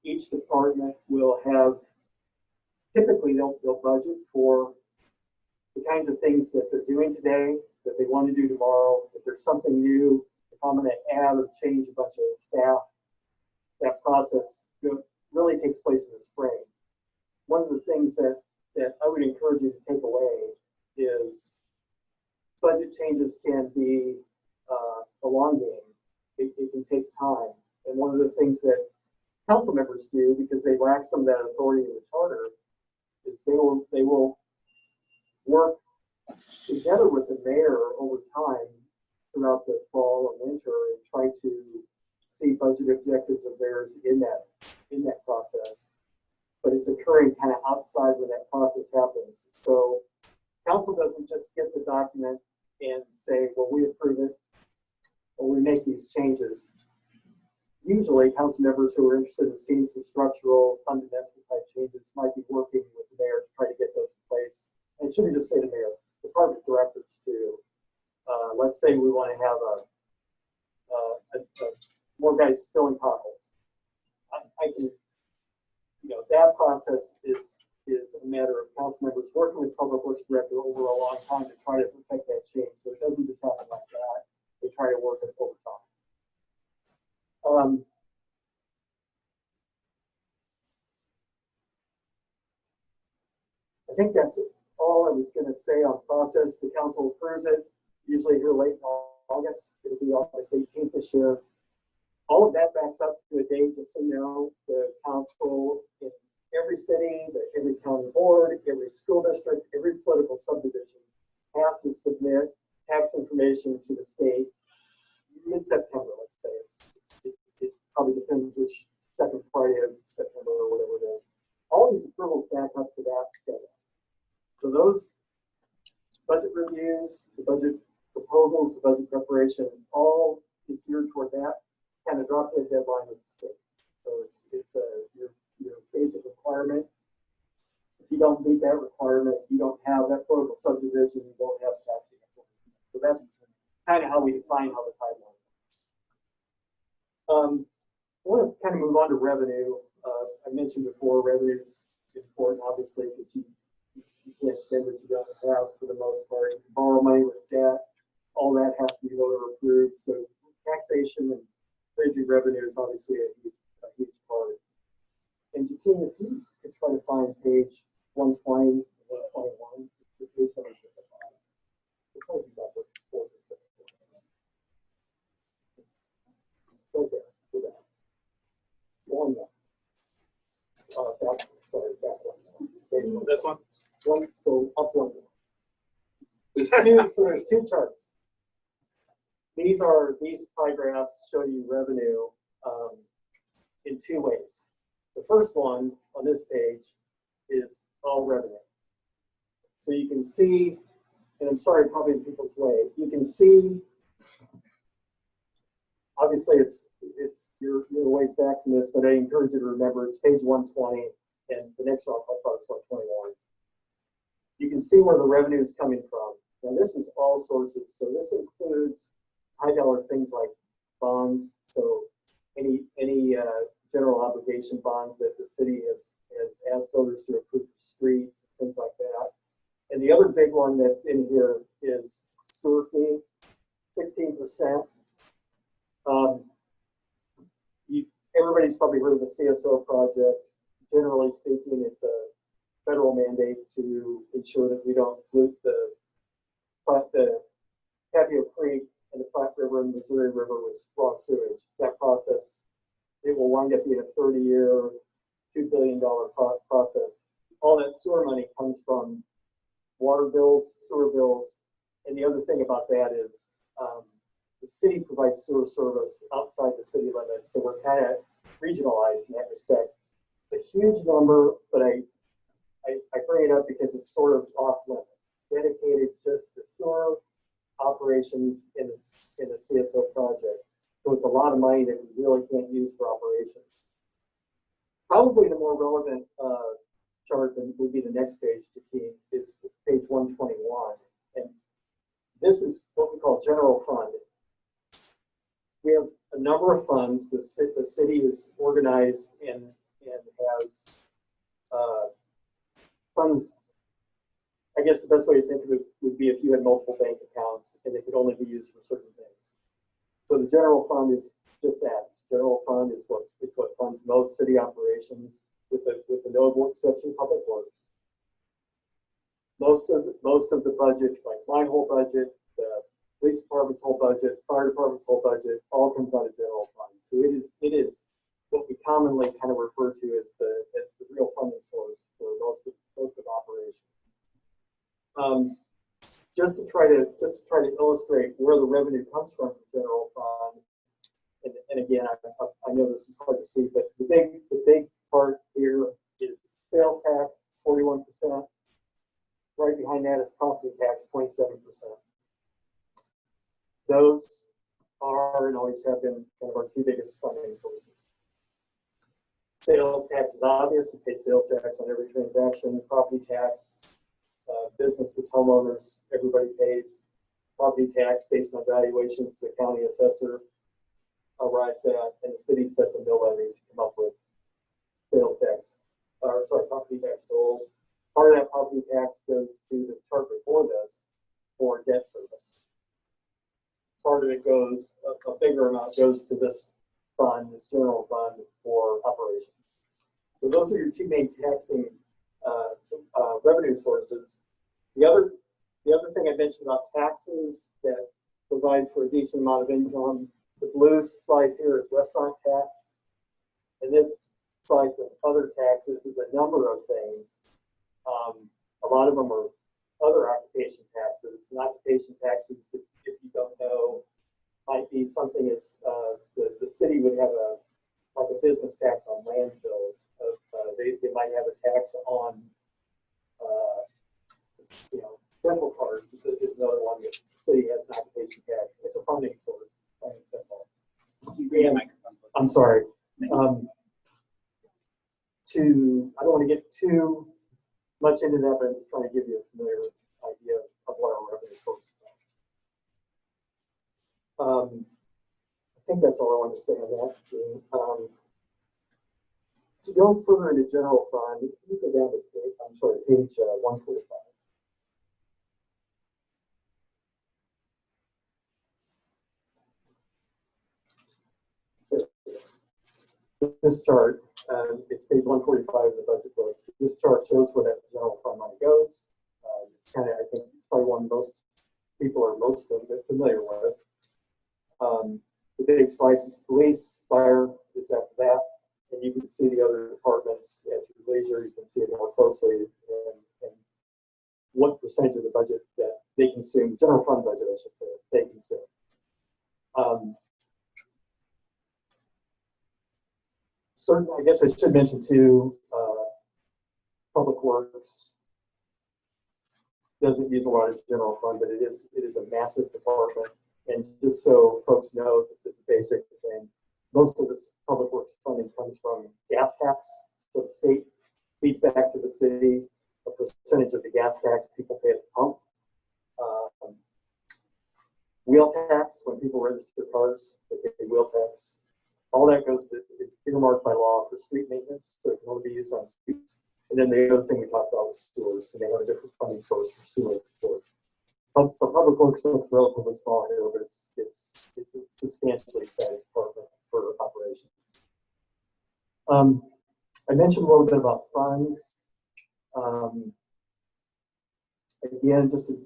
Each department will have, typically they'll budget for the kinds of things that they're doing today, that they want to do tomorrow. If there's something new, if I'm going to add or change a bunch of staff, that process really takes place in the spring. One of the things that I would encourage you to take away is budget changes can be a long game. It can take time. And one of the things that council members do, because they lack some of that authority in the charter, is they will work together with the mayor over time throughout the fall and winter and try to see budget objectives of theirs in that process. But it's occurring kind of outside when that process happens. So council doesn't just get the document and say, well, we approve it or we make these changes. Usually council members who are interested in seeing some structural, fundamental type changes might be working with the mayor to try to get those in place. And it shouldn't just say the mayor, department directors too. Let's say we want to have more guys filling potholes. I can, that process is a matter of council members working with public works director over a long time to try to perfect that change. So it doesn't just happen like that. They try to work it over time. I think that's all I was going to say on process. The council approves it, usually here late in August. It'll be August 18th this year. All of that backs up to a date, just so you know, the council in every city, every county board, every school district, every political subdivision has to submit tax information to the state mid-September, let's say. It probably depends which second Friday of September or whatever it is. All these approvals back up to that deadline. So those budget reviews, the budget proposals, the budget preparation, all is geared toward that kind of drop dead deadline with the state. So it's your basic requirement. If you don't meet that requirement, you don't have that political subdivision, you don't have taxing. So that's kind of how we define how the timeline works. I want to kind of move on to revenue. I mentioned before, revenue is important, obviously, because you can't spend what you don't have for the most part. You can borrow money with debt. All that has to be voter approved. So taxation and raising revenue is obviously a huge part. And Jakeem, if you could try to find page 120 and 121, the page that I took at the bottom. I told you about this before. Right there, do that. One more. Back one. Sorry, back one. This one? One, go up one more. There's two charts. These pie graphs show you revenue in two ways. The first one on this page is all revenue. So you can see, and I'm sorry, probably in people's way, you can see, obviously you're a ways back from this, but I encourage you to remember it's page 120, and the next one I'll talk about is 121. You can see where the revenue is coming from. Now this is all sources, so this includes high dollar things like bonds, so any general obligation bonds that the city has asked voters to approve for streets and things like that. And the other big one that's in here is sewer fee, 16%. Everybody's probably heard of the CSO project. Generally speaking, it's a federal mandate to ensure that we don't pollute the Capio Creek and the Platte River and Missouri River with raw sewage. That process, it will wind up being a 30-year, $2 billion process. All that sewer money comes from water bills, sewer bills, and the other thing about that is the city provides sewer service outside the city limits, so we're kind of regionalized in that respect. It's a huge number, but I bring it up because it's sort of off limit, dedicated just to sewer operations in the CSO project. So it's a lot of money that we really can't use for operations. Probably the more relevant chart that would be the next page to keep is page 121. And this is what we call general fund. we have a number of funds. The city is organized and has funds. I guess the best way to think of it would be if you had multiple bank accounts and they could only be used for certain things. So the general fund is just that. General fund is what funds most city operations, with the notable exception of public works. Most of the budget, like my whole budget, the police department's whole budget, fire department's whole budget, all comes out of general fund. So it is what we commonly kind of refer to as the real funding source for most of operations. Just to try to illustrate where the revenue comes from general fund, and again, I know this is hard to see, but the big part here is sales tax, 41%. Right behind that is property tax, 27%. Those are and always have been kind of our two biggest funding sources. Sales tax is obvious. You pay sales tax on every transaction. Property tax, businesses, homeowners, everybody pays property tax based on valuations the county assessor arrives at, and the city sets a mill levy to come up with sales tax, property tax goals. Part of that property tax goes to the chart before this for debt service. Part of it goes, a bigger amount goes to this fund, this general fund for operations. So those are your two main taxing revenue sources. The other thing I mentioned about taxes that provide for a decent amount of income, the blue slice here is restaurant tax, and this slice of other taxes is a number of things. A lot of them are other occupation taxes. And occupation taxes, if you don't know, might be something as the city would have a business tax on landfills. They might have a tax on rental cars. Is another one that the city has an occupation tax. It's a funding source. I'm sorry. I don't want to get too much into that, but I'm just trying to give you a familiar idea of what our revenue sources are. I think that's all I want to say on that. To go further into general fund, you go down to page 145. This chart, it's page 145 of the budget book. This chart shows where that general fund money goes. It's kind of, I think, it's probably one most people are most familiar with. The big slice is police, fire is after that, and you can see the other departments at your leisure. You can see it more closely and what percentage of the budget that they consume, general fund budget, I should say, they consume. I guess I should mention too, Public Works doesn't use a lot of general fund, but it is a massive department. And just so folks know, the basic thing, most of this Public Works funding comes from gas tax. So the state feeds back to the city a percentage of the gas tax people pay at the pump. Wheel tax, when people register cars, they pay wheel tax. All that goes to, it's earmarked by law for street maintenance, so it can only be used on streets. And then the other thing we talked about was sewers, and they have a different funding source for sewer. So Public Works looks relatively small here, but it's substantially sized for operations. I mentioned a little bit about funds. Again, just to,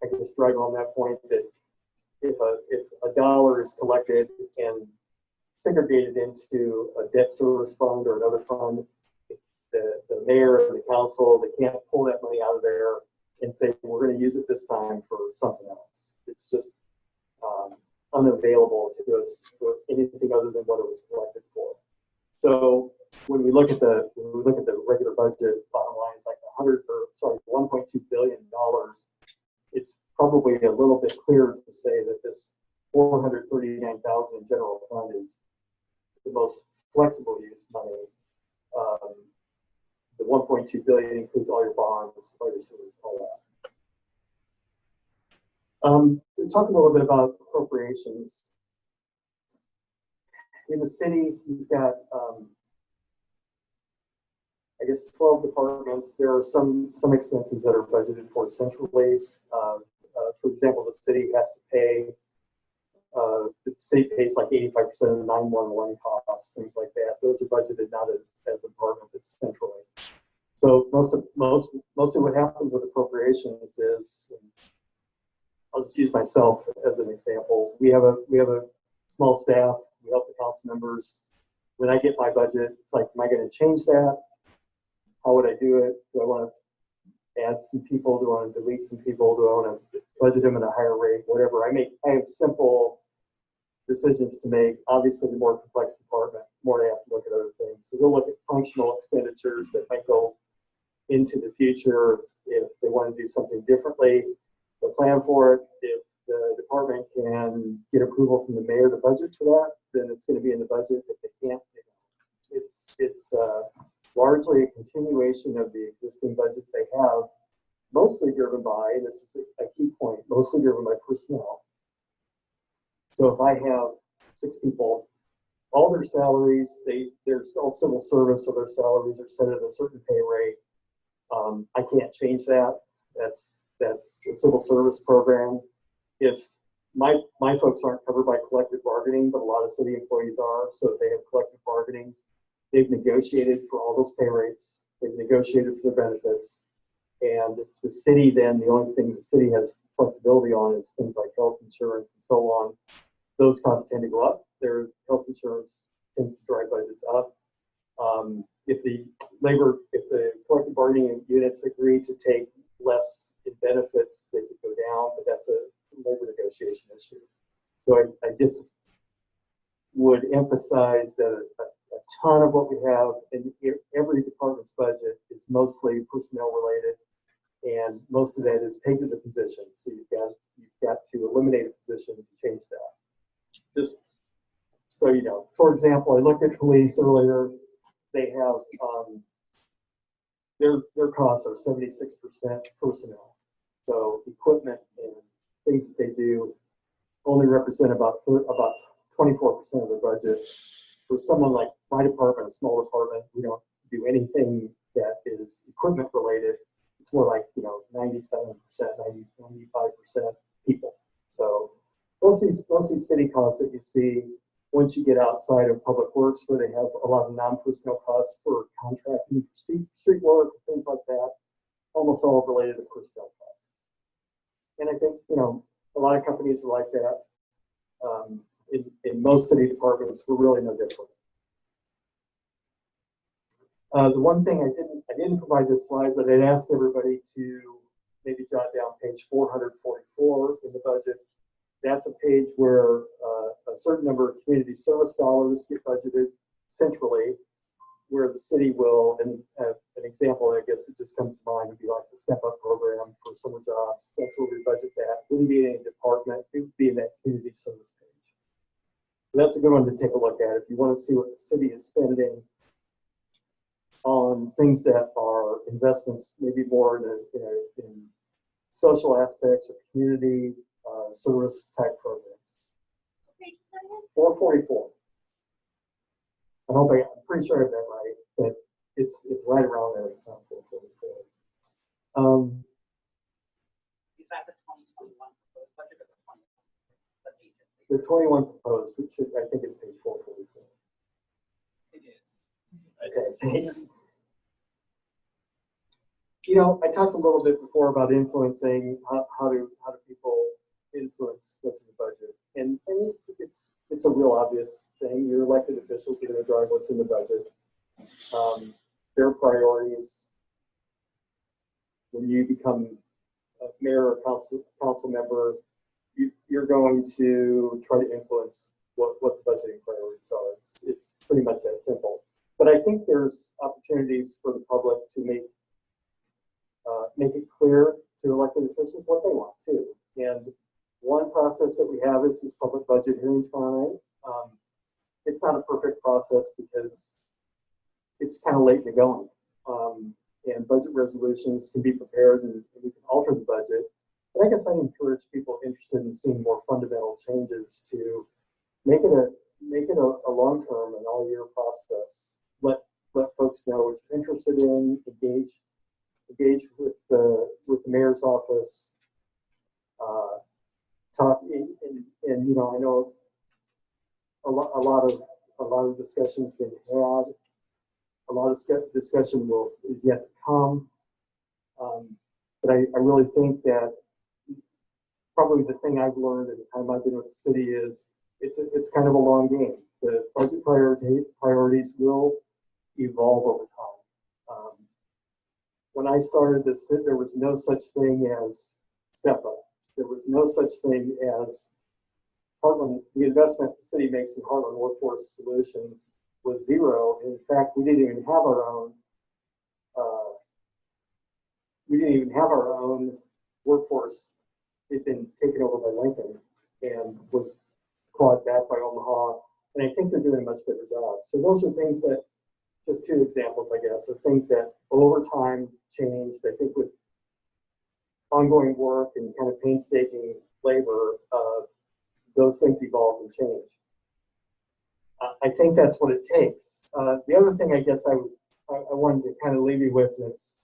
I guess, drive home that point that if a dollar is collected and segregated into a debt service fund or another fund, the mayor and the council, they can't pull that money out of there and say, we're going to use it this time for something else. It's just unavailable to us for anything other than what it was collected for. So when we look at the regular budget, bottom line is like $1.2 billion. It's probably a little bit clearer to say that this $439,000 general fund is the most flexible use money. The $1.2 billion includes all your bonds, all your sewers, all that. We'll talk a little bit about appropriations. in the city, you've got, I guess, 12 departments. There are some expenses that are budgeted for centrally. For example, the city has to pay, the city pays like 85% of the 911 costs, things like that. Those are budgeted not as a department, but centrally. So mostly what happens with appropriations is, I'll just use myself as an example. We have a small staff. We help the council members. When I get my budget, it's like, am I going to change that? How would I do it? Do I want to add some people? Do I want to delete some people? Do I want to budget them at a higher rate? Whatever. I have simple decisions to make. Obviously, the more complex department, more they have to look at other things. So they'll look at functional expenditures that might go into the future. If they want to do something differently, they'll plan for it. If the department can get approval from the mayor to budget for that, then it's going to be in the budget. If they can't, it's largely a continuation of the existing budgets they have, mostly driven by, and this is a key point, mostly driven by personnel. So if I have 6 people, all their salaries, they're all civil service, so their salaries are set at a certain pay rate. I can't change that. That's a civil service program. If my folks aren't covered by collective bargaining, but a lot of city employees are, so if they have collective bargaining, they've negotiated for all those pay rates. They've negotiated for the benefits. And the city then, the only thing the city has flexibility on is things like health insurance and so on. Those costs tend to go up. Their health insurance tends to drive budgets up. If the collective bargaining units agree to take less in benefits, they could go down, but that's a labor negotiation issue. So I just would emphasize that a ton of what we have in every department's budget is mostly personnel related, and most of that is paid to the position. So you've got to eliminate a position to change that. Just so you know. For example, I looked at police earlier. They have their costs are 76% personnel. So equipment and things that they do only represent about 24% of the budget. For someone like my department, a small department, we don't do anything that is equipment related. It's more like 97%, 95% people. So most of these city costs that you see, once you get outside of public works, where they have a lot of non-personnel costs for contracting, street work, things like that, almost all related to personnel costs. And I think a lot of companies are like that. In most city departments, we're really no different. The one thing I didn't provide this slide, but I'd ask everybody to maybe jot down page 444 in the budget. That's a page where a certain number of community service dollars get budgeted centrally, where the city will, and an example, I guess it just comes to mind, would be like the Step Up program for summer jobs. That's where we budget that. It wouldn't be in any department, it would be in that community service page. So that's a good one to take a look at if you want to see what the city is spending on things that are investments, maybe more in social aspects or community service type programs. 444. I'm pretty sure I have that right, but it's right around there. It's not 444. Is that the 2021 proposed budget or the 21 proposed, which I think is page 444. It is. Okay, thanks. I talked a little bit before about influencing. How do people influence what's in the budget? And it's a real obvious thing. Your elected officials are going to drive what's in the budget. Their priorities. When you become a mayor or council member, you're going to try to influence what the budgeting priorities are. It's pretty much that simple. But I think there's opportunities for the public to make it clear to elected officials what they want too. And one process that we have is this public budget hearing tomorrow night. It's not a perfect process because it's kind of late in the going. And budget resolutions can be prepared and we can alter the budget. But I guess I'd encourage people interested in seeing more fundamental changes to make it it a long-term and all-year process. Let folks know what you're interested in. Engage with the mayor's office. Talk and you know, I know a lot of discussion's been had. A lot of discussion is yet to come. But I really think that probably the thing I've learned in the time I've been with the city is it's kind of a long game. The budget priorities will evolve over time. When I started this, there was no such thing as step up. There was no such thing as Heartland. The investment the city makes in Heartland Workforce Solutions was zero. And in fact, we didn't even have our own. We didn't even have our own workforce. It'd been taken over by Lincoln and was clawed back by Omaha. And I think they're doing a much better job. So those are things that, just two examples, I guess, of things that over time changed. I think with ongoing work and kind of painstaking labor, those things evolved and changed. I think that's what it takes. The other thing I guess I wanted to kind of leave you with, and it's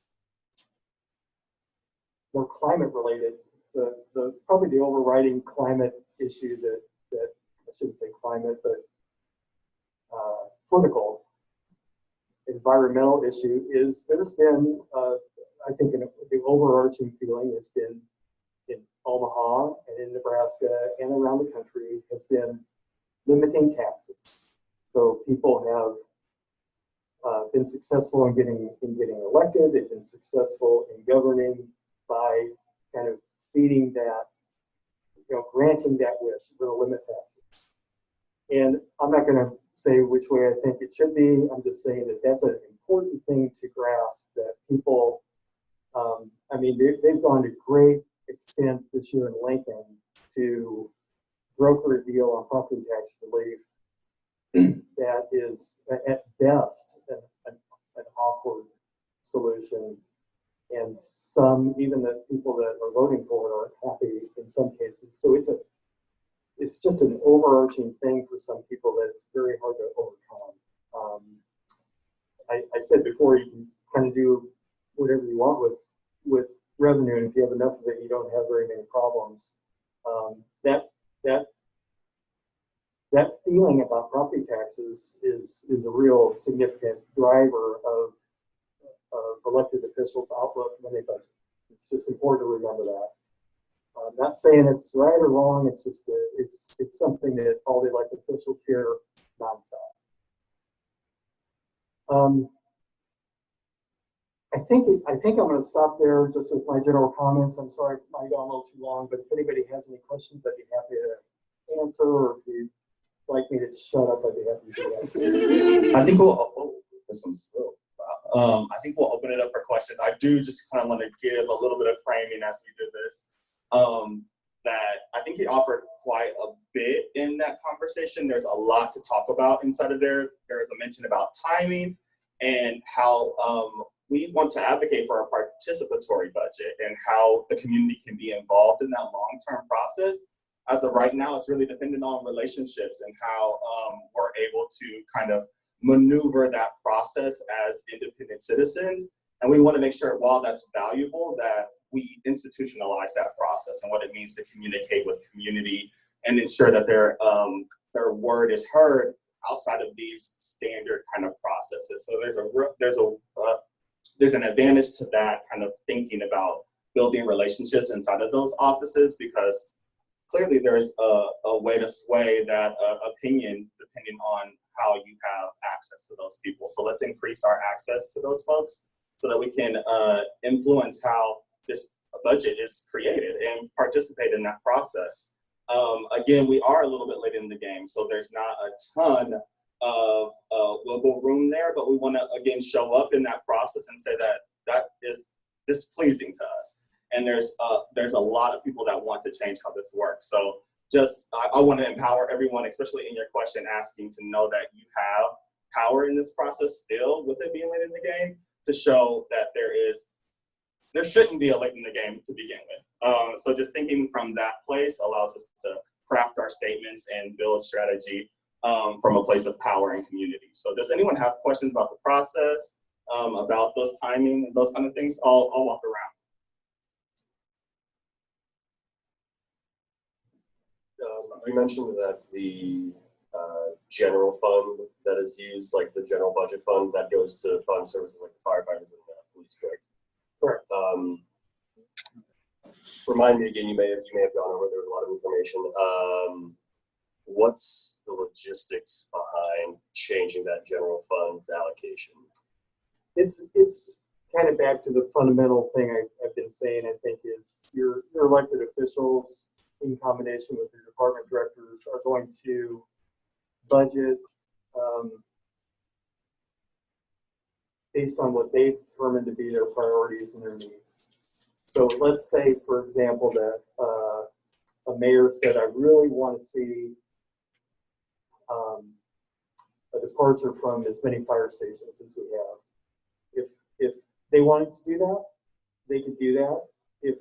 more climate related, probably the overriding climate issue that I shouldn't say climate, but political, environmental issue is there's been, I think the overarching feeling has been in Omaha and in Nebraska and around the country has been limiting taxes. So people have been successful in getting elected. They've been successful in governing by kind of feeding that, granting that wish. We're going to limit taxes. And I'm not going to say which way I think it should be. I'm just saying that that's an important thing to grasp, that people, I mean, they've gone to great extent this year in Lincoln to broker a deal on property tax relief that is at best an awkward solution. And some, even the people that are voting for it, are happy in some cases. So it's just an overarching thing for some people that it's very hard to overcome. I said before, you can kind of do whatever you want with revenue, and if you have enough of it, you don't have very many problems. That feeling about property taxes is a real significant driver of elected officials' outlook when they budget. It's just important to remember that. I'm not saying it's right or wrong. It's just it's something that all the elected officials hear nonstop. I think I'm going to stop there just with my general comments. I'm sorry if I got a little too long, but if anybody has any questions, I'd be happy to answer, or if you'd like me to shut up, I'd be happy to do that. I think this one's still. I think we'll open it up for questions. I do just kind of want to give a little bit of framing as we do this. That I think he offered quite a bit in that conversation. There's a lot to talk about inside of there. There is a mention about timing and how we want to advocate for a participatory budget and how the community can be involved in that long-term process. As of right now, it's really dependent on relationships and how we're able to kind of maneuver that process as independent citizens. And we want to make sure, while that's valuable, that we institutionalize that process and what it means to communicate with community and ensure that their word is heard outside of these standard kind of processes. So there's an advantage to that kind of thinking about building relationships inside of those offices, because clearly there's a way to sway that opinion depending on how you have access to those people. So let's increase our access to those folks so that we can influence how this budget is created and participate in that process. Again, we are a little bit late in the game, so there's not a ton of wiggle room there, but we want to, again, show up in that process and say that is displeasing to us. And there's a lot of people that want to change how this works. So I want to empower everyone, especially in your question asking, to know that you have power in this process still, with it being late in the game, to show that there shouldn't be a late in the game to begin with. So just thinking from that place allows us to craft our statements and build strategy from a place of power and community. So does anyone have questions about the process, about those timing, and those kind of things? I'll walk around. You mentioned that the general fund that is used, like the general budget fund, that goes to fund services like the firefighters and the police, correct? Correct. Remind me again. You may have gone over. There was a lot of information. What's the logistics behind changing that general fund's allocation? It's kind of back to the fundamental thing I've been saying. I think is your elected officials, in combination with your department directors, are going to budget based on what they determine to be their priorities and their needs. So let's say, for example, that a mayor said, I really want to see a departure from as many fire stations as we have. If they wanted to do that, they could do that. If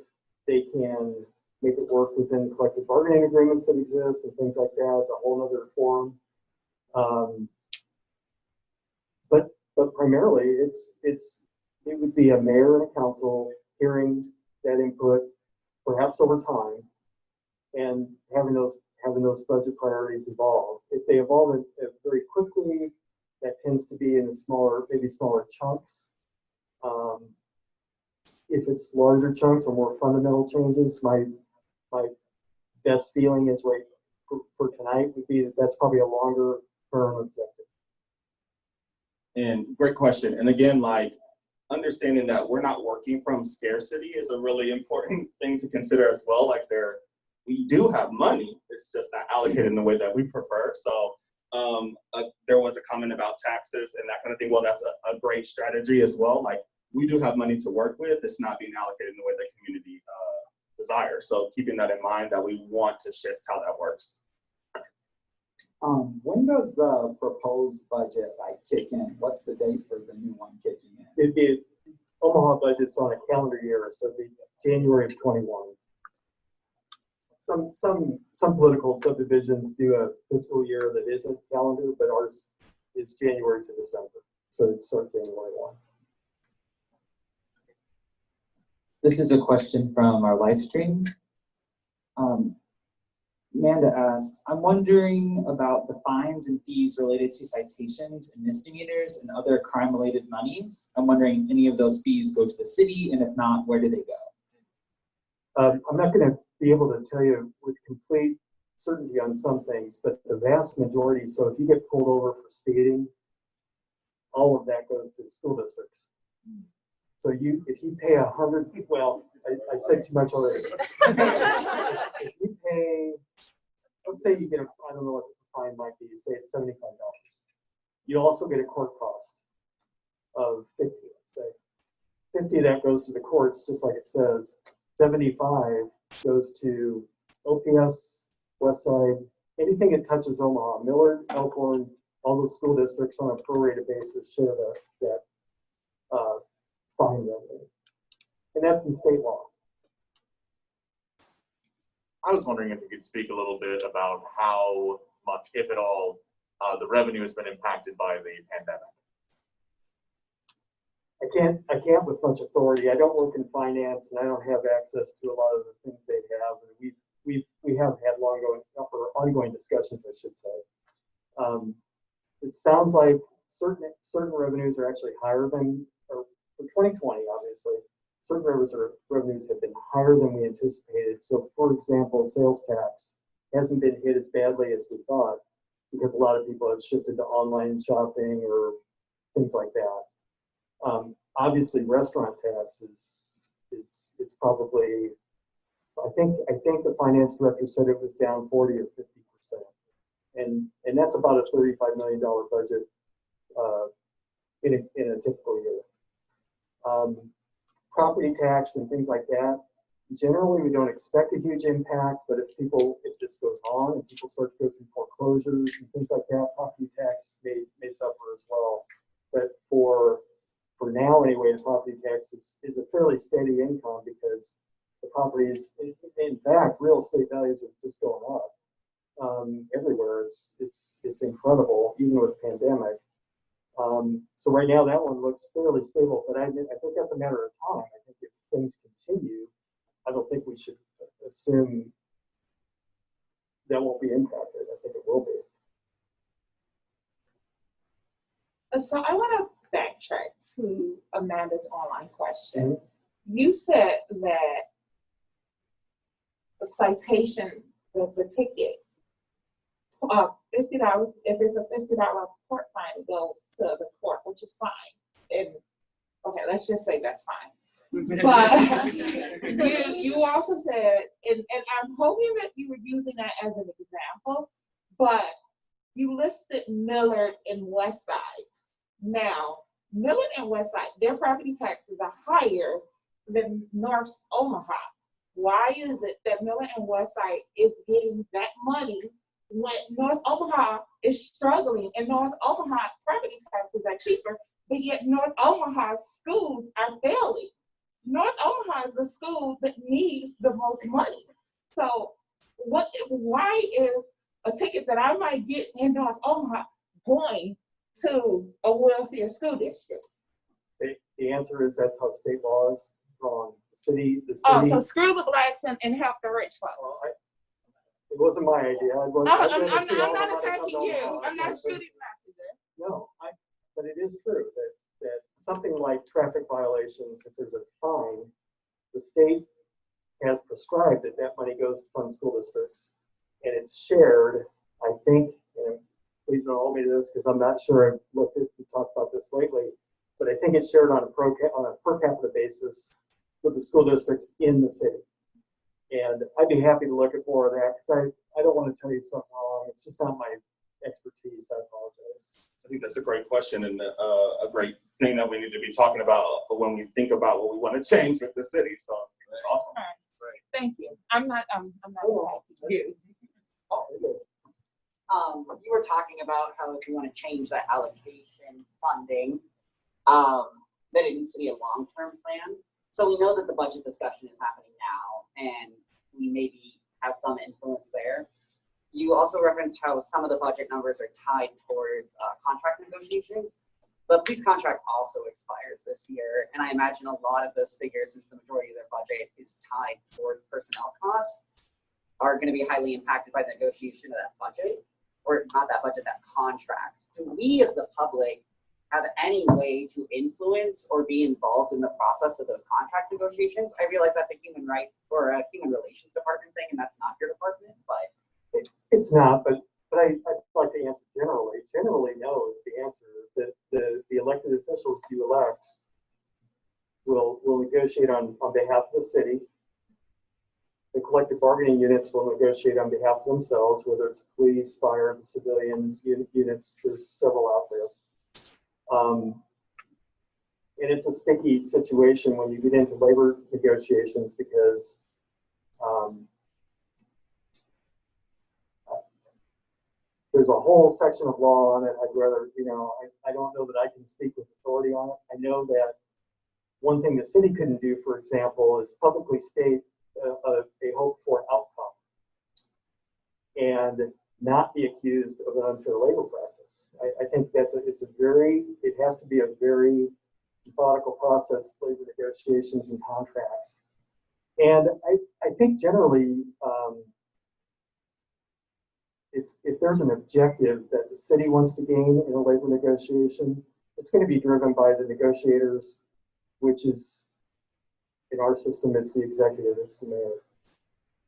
they can make it work within collective bargaining agreements that exist and things like that, a whole other forum. But primarily, it would be a mayor and a council hearing that input, perhaps over time, and having those budget priorities evolve. If they evolve very quickly, that tends to be in maybe smaller chunks. If it's larger chunks or more fundamental changes, my best feeling is for tonight would be that that's probably a longer term objective. And great question. And again, like understanding that we're not working from scarcity is a really important thing to consider as well. Like we do have money, it's just not allocated in the way that we prefer. So there was a comment about taxes and that kind of thing. Well, that's a great strategy as well. Like we do have money to work with. It's not being allocated in the way that community desires. So keeping that in mind, that we want to shift how that works. When does the proposed budget kick in? What's the date for the new one kicking in? It'd be Omaha budget's on a calendar year, so it'd be January of 21. Some political subdivisions do a fiscal year that isn't calendar, but ours is January to December, so it starts January 1. This is a question from our live stream. Amanda asks, I'm wondering about the fines and fees related to citations and misdemeanors and other crime-related monies. I'm wondering if any of those fees go to the city, and if not, where do they go? I'm not going to be able to tell you with complete certainty on some things, but the vast majority, so if you get pulled over for speeding, all of that goes to the school districts. So if you pay $100, well, I said too much already. If you pay, let's say you get I don't know what the fine might be, say it's $75. You also get a court cost of $50, let's say. 50 of that goes to the courts, just like it says. 75 goes to OPS, Westside, anything that touches Omaha, Millard, Elkhorn, all those school districts on a prorated basis share that fine revenue. And that's in state law. I was wondering if you could speak a little bit about how much, if at all, the revenue has been impacted by the pandemic. I can't with much authority. I don't work in finance, and I don't have access to a lot of the things they have. And we have had ongoing discussions, I should say. It sounds like certain revenues are actually higher than, or for 2020, obviously, certain revenues have been higher than we anticipated. So, for example, sales tax hasn't been hit as badly as we thought because a lot of people have shifted to online shopping or things like that. Obviously, restaurant tax it's probably, I think the finance director said it was down 40 or 50%, and that's about a $35 million budget in a typical year. Property tax and things like that. Generally, we don't expect a huge impact, but if this goes on and people start to go through foreclosures and things like that, property tax may suffer as well. But for now anyway, the property tax is a fairly steady income because the properties, in fact, real estate values are just going up. everywhere. It's incredible, even with pandemic. So right now that one looks fairly stable, but I think that's a matter of time. I think if things continue, I don't think we should assume that won't be impacted. I think it will be. So I want to backtrack to Amanda's online question. You said that the citation, the tickets, $50. If it's a $50 court fine, it goes to the court, which is fine. And okay, let's just say that's fine. But you also said, and I'm hoping that you were using that as an example, but you listed Millard and Westside. Now, Millard and Westside, their property taxes are higher than North Omaha. Why is it that Millard and Westside is getting that money when North Omaha is struggling, and North Omaha property taxes are cheaper, but yet North Omaha schools are failing? North Omaha is the school that needs the most money. So why is a ticket that I might get in North Omaha going to a wealthier school district? The answer is that's how state law is wrong. The city. Oh, so screw the blacks and help the rich folks. Well, it wasn't my idea. I'm not attacking you. I'm not shooting messages. No, but it is true that something like traffic violations, if there's a fine, the state has prescribed that money goes to fund school districts, and it's shared. I think, and please don't hold me to this because I'm not sure. We talked about this lately, but I think it's shared on a per capita basis with the school districts in the city. And I'd be happy to look at more of that because I don't want to tell you something wrong. It's just not my expertise. I apologize. I think that's a great question and a great thing that we need to be talking about when we think about what we want to change with the city. So that's awesome. All right. Thank you. I'm not attacking you. You were talking about how if you want to change that allocation funding, that it needs to be a long-term plan. So we know that the budget discussion is happening now, and we maybe have some influence there. You also referenced how some of the budget numbers are tied towards contract negotiations, but police contract also expires this year, and I imagine a lot of those figures, since the majority of their budget is tied towards personnel costs, are going to be highly impacted by the negotiation of that budget, or not that budget, that contract. Do we as the public have any way to influence or be involved in the process of those contract negotiations? I realize that's a human rights or a human relations department thing, and that's not your department, but it's not, but I'd like to answer generally. Generally, no is the answer. That the elected officials you elect will negotiate on behalf of the city. The collective bargaining units will negotiate on behalf of themselves, whether it's police, fire, the civilian units. There's several out there. And it's a sticky situation when you get into labor negotiations because there's a whole section of law on it. I'd rather, I don't know that I can speak with authority on it. I know that one thing the city couldn't do, for example, is publicly state a hope for outcome and not be accused of an unfair labor practice. I think it has to be a very methodical process, labor negotiations and contracts. And I think generally, if there's an objective that the city wants to gain in a labor negotiation, it's going to be driven by the negotiators, which is, in our system, it's the executive, it's the mayor.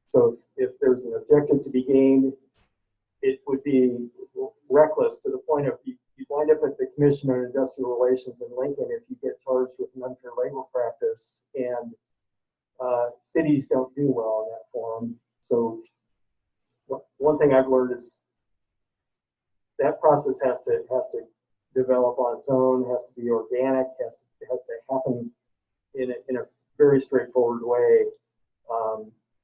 So if there's an objective to be gained, it would be reckless to the point of you wind up at the Commission on Industrial Relations in Lincoln if you get charged with an unfair labor practice, and cities don't do well in that forum. So one thing I've learned is that process has to develop on its own, has to be organic, has to happen in a very straightforward way,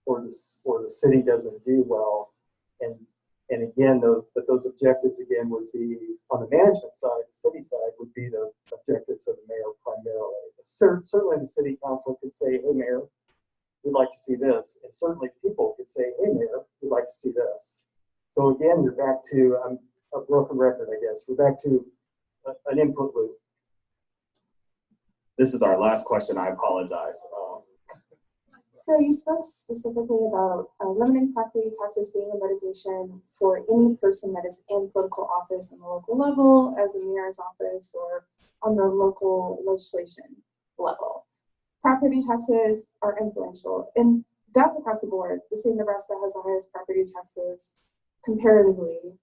or the city doesn't do well. And again, but those objectives again would be on the management side, the city side would be the objectives of the mayor primarily. Certainly the city council could say, hey mayor, we'd like to see this. And certainly people could say, hey mayor, we'd like to see this. So again, you're back to, I'm a broken record, I guess. We're back to an input loop. This is our last question. I apologize. So you spoke specifically about limiting property taxes being a motivation for any person that is in political office on the local level, as a mayor's office, or on the local legislation level. Property taxes are influential, and that's across the board. The state of Nebraska has the highest property taxes comparatively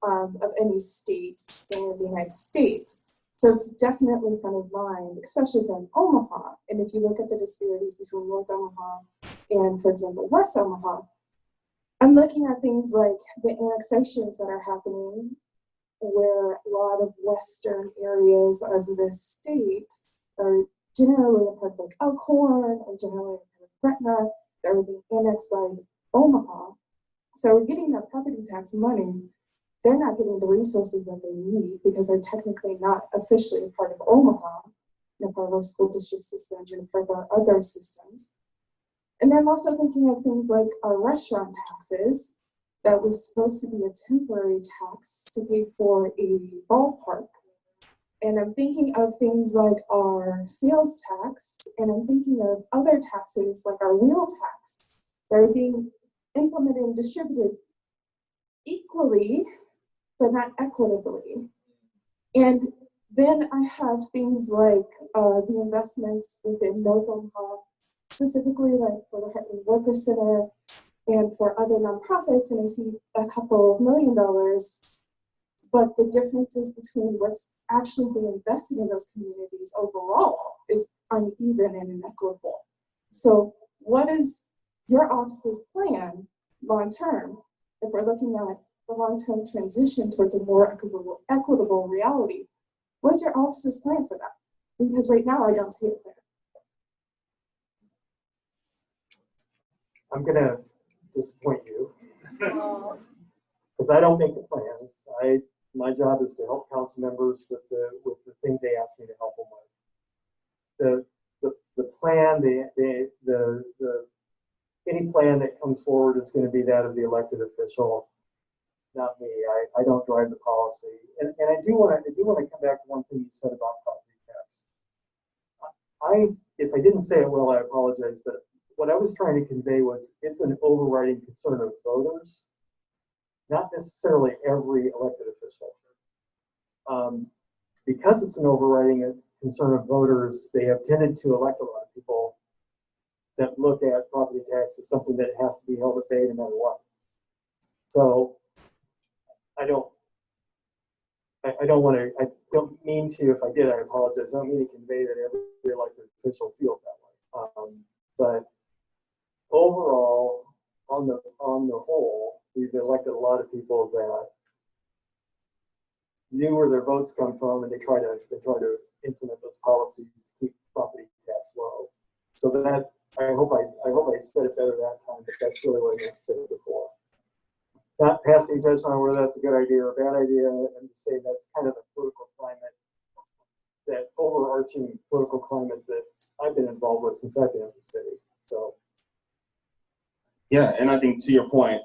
of any state in the United States. So it's definitely front of mind, especially here in Omaha. And if you look at the disparities between North Omaha and, for example, West Omaha, I'm looking at things like the annexations that are happening, where a lot of western areas of this state are generally a part of like Elkhorn or generally a part of Gretna that are being annexed by Omaha. So we're getting that property tax money. They're not getting the resources that they need because they're technically not officially a part of Omaha, and a part of our school district system and a part of our other systems. And then I'm also thinking of things like our restaurant taxes that was supposed to be a temporary tax to pay for a ballpark. And I'm thinking of things like our sales tax, and I'm thinking of other taxes like our wheel tax that are being implemented and distributed equally, but not equitably. And then I have things like the investments within North Omaha, specifically like for the Heartland Worker Center and for other nonprofits, and I see a couple $1 million, but the differences between what's actually being invested in those communities overall is uneven and inequitable. So what is your office's plan long term, if we're looking at the long-term transition towards a more equitable reality? What's your office's plan for that? Because right now I don't see it there. I'm gonna disappoint you because I don't make the plans. My job is to help council members with the things they ask me to help them with. The plan, any plan that comes forward is going to be that of the elected official, not me. I don't drive the policy. And I do want to come back to one thing you said about property tax. If I didn't say it well, I apologize, but what I was trying to convey was it's an overriding concern of voters, not necessarily every elected official. Because it's an overriding concern of voters, they have tended to elect a lot of people that look at property tax as something that has to be held at bay no matter what. So I don't mean to, if I did, I apologize. I don't mean to convey that every elected official feels that way. But overall, on the whole, we've elected a lot of people that knew where their votes come from, and they try to implement those policies to keep property tax low. So that I hope I said it better that time, but that's really what I meant to say before. Not passing judgment on whether that's a good idea or a bad idea. I'm just saying that's kind of the political climate, that overarching political climate that I've been involved with since I've been in the city. So. Yeah, and I think to your point,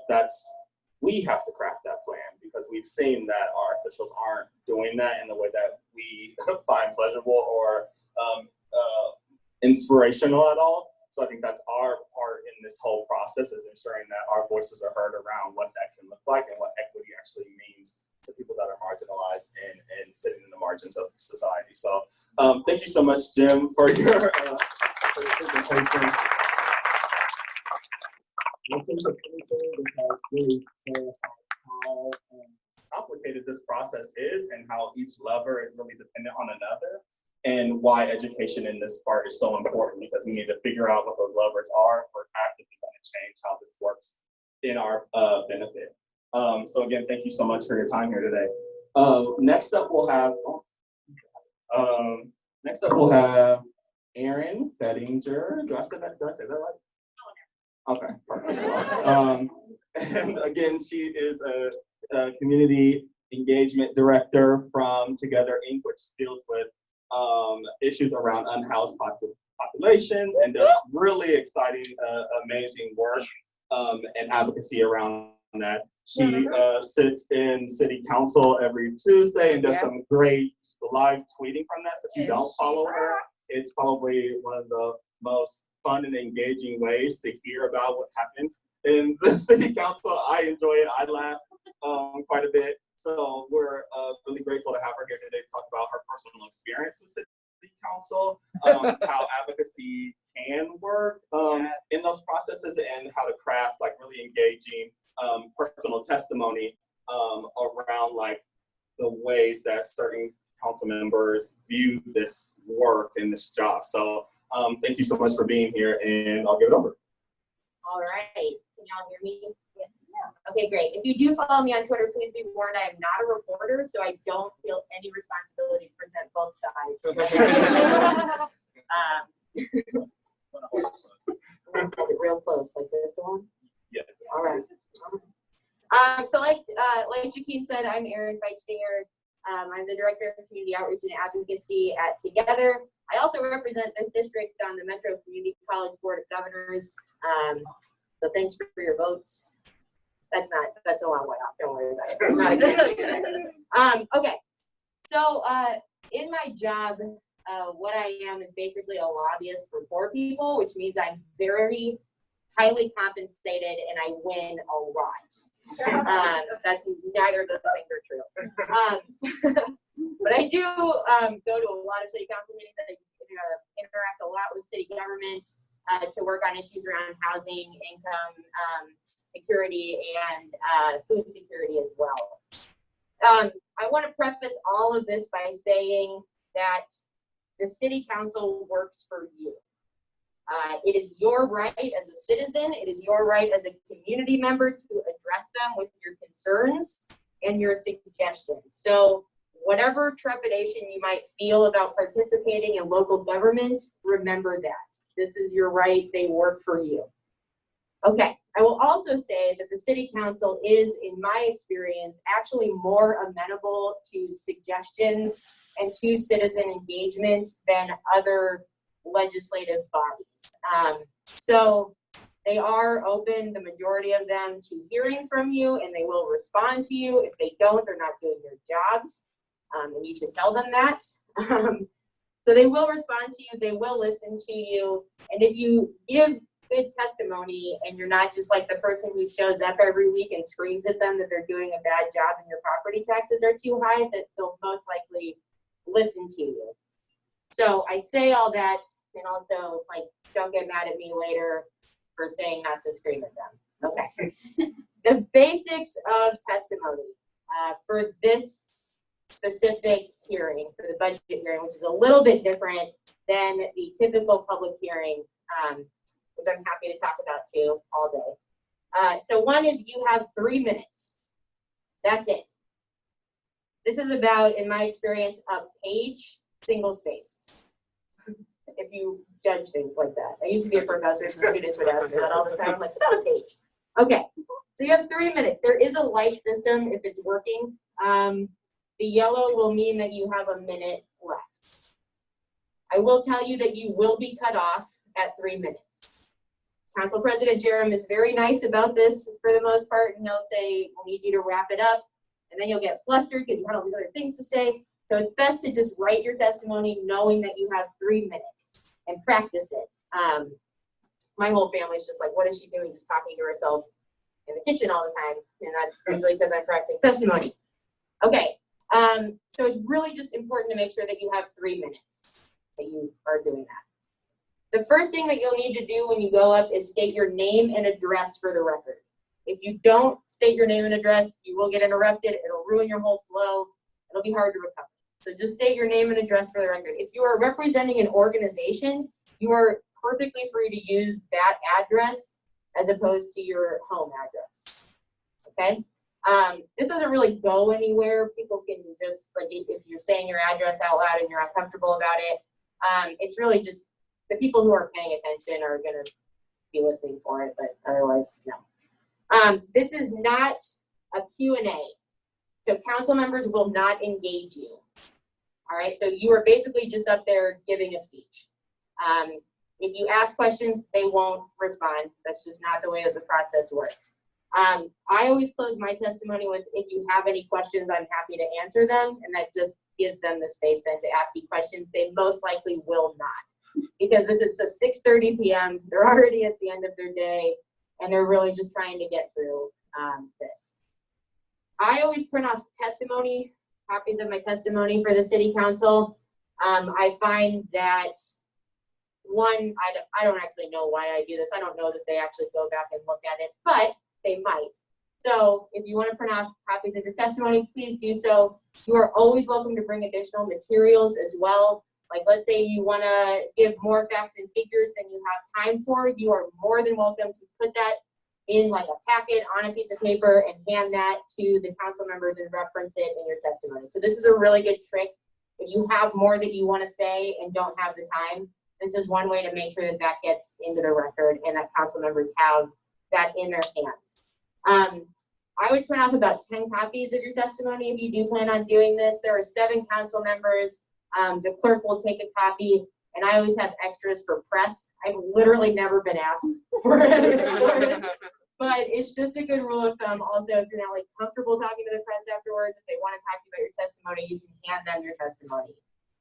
we have to craft that plan because we've seen that our officials aren't doing that in the way that we find pleasurable or inspirational at all. So I think that's our part in this whole process, is ensuring that our voices are heard around what that can look like and what equity actually means to people that are marginalized and sitting in the margins of society. So thank you so much, Jim, for your presentation. I think the thing that really how complicated this process is and how each lever is really dependent on another, and why education in this part is so important, because we need to figure out what those levers are if we're actively going to change how this works in our benefit. So again, thank you so much for your time here today. Next up we'll have Erin Fettinger. Do I say that right? Okay, perfect. And again, she is a community engagement director from Together Inc., which deals with issues around unhoused populations, and does really exciting, amazing work and advocacy around that. She sits in city council every Tuesday and does some great live tweeting from that. So if you don't follow her, it's probably one of the most fun and engaging ways to hear about what happens in the city council. I enjoy it. I laugh quite a bit. So we're really grateful to have her here today to talk about her personal experience with city council, how advocacy can work in those processes, and how to craft like really engaging personal testimony around like the ways that certain council members view this work and this job. So thank you so much for being here, and I'll give it over. All right, can y'all hear me? Yes. Okay, great. If you do follow me on Twitter, please be warned I am not a reporter, so I don't feel any responsibility to present both sides. Hold it real close, like this one. Yeah. All right. So like Joaquin said, I'm Erin Fettinger. I'm the Director of Community Outreach and Advocacy at Together. I also represent this district on the Metro Community College Board of Governors. So thanks for your votes. That's a long way off. Don't worry about it. It's not a good okay. So in my job, what I am is basically a lobbyist for poor people, which means I'm very highly compensated and I win a lot. That's neither of those things are true. But I do go to a lot of city council meetings. I interact a lot with city government to work on issues around housing, income, security, and food security as well. I want to preface all of this by saying that the city council works for you. It is your right as a citizen, it is your right as a community member to address them with your concerns and your suggestions. So whatever trepidation you might feel about participating in local government, remember that. This is your right, they work for you. Okay, I will also say that the city council is, in my experience, actually more amenable to suggestions and to citizen engagement than other legislative bodies. So they are open, the majority of them, to hearing from you, and they will respond to you. If they don't, they're not doing their jobs, and you should tell them that. So they will respond to you, they will listen to you, and if you give good testimony and you're not just like the person who shows up every week and screams at them that they're doing a bad job and your property taxes are too high, that they'll most likely listen to you. So I say all that, and also, like, don't get mad at me later for saying not to scream at them. Okay. The basics of testimony for this specific hearing, for the budget hearing, which is a little bit different than the typical public hearing, which I'm happy to talk about too all day. So one is you have 3 minutes. That's it. This is about, in my experience, a page, single-spaced, if you judge things like that. I used to be a professor, so students would ask me that all the time. I'm like, it's not a page. Okay, so you have 3 minutes. There is a light system if it's working. The yellow will mean that you have a minute left. I will tell you that you will be cut off at 3 minutes. Council President Jerem is very nice about this for the most part, and he'll say, we need you to wrap it up, and then you'll get flustered because you had all these other things to say. So it's best to just write your testimony knowing that you have 3 minutes and practice it. My whole family's just like, what is she doing? Just talking to herself in the kitchen all the time. And that's usually because I'm practicing testimony. Okay, so it's really just important to make sure that you have 3 minutes that you are doing that. The first thing that you'll need to do when you go up is state your name and address for the record. If you don't state your name and address, you will get interrupted. It'll ruin your whole flow. It'll be hard to recover. So just state your name and address for the record. If you are representing an organization, you are perfectly free to use that address as opposed to your home address, okay? This doesn't really go anywhere. People can just, like, if you're saying your address out loud and you're uncomfortable about it, it's really just the people who are paying attention are gonna be listening for it, but otherwise, no. This is not a Q&A. So council members will not engage you. All right, so you are basically just up there giving a speech. If you ask questions, they won't respond. That's just not the way that the process works. I always close my testimony with, if you have any questions, I'm happy to answer them. And that just gives them the space then to ask you questions. They most likely will not, because this is a 6:30 p.m. They're already at the end of their day, and they're really just trying to get through this. I always print off testimony, copies of my testimony for the city council. I find that one, I don't actually know why I do this. I don't know that they actually go back and look at it, but they might. So if you want to print off copies of your testimony, please do so. You are always welcome to bring additional materials as well. Like, let's say you want to give more facts and figures than you have time for, you are more than welcome to put that in like a packet on a piece of paper and hand that to the council members and reference it in your testimony. So this is a really good trick. If you have more that you want to say and don't have the time, this is one way to make sure that that gets into the record and that council members have that in their hands. I would print off about 10 copies of your testimony if you do plan on doing this. There are 7 council members. The clerk will take a copy, and I always have extras for press. I've literally never been asked for it, but it's just a good rule of thumb. Also, if you're not like comfortable talking to the press afterwards, if they want to talk to you about your testimony, you can hand them your testimony.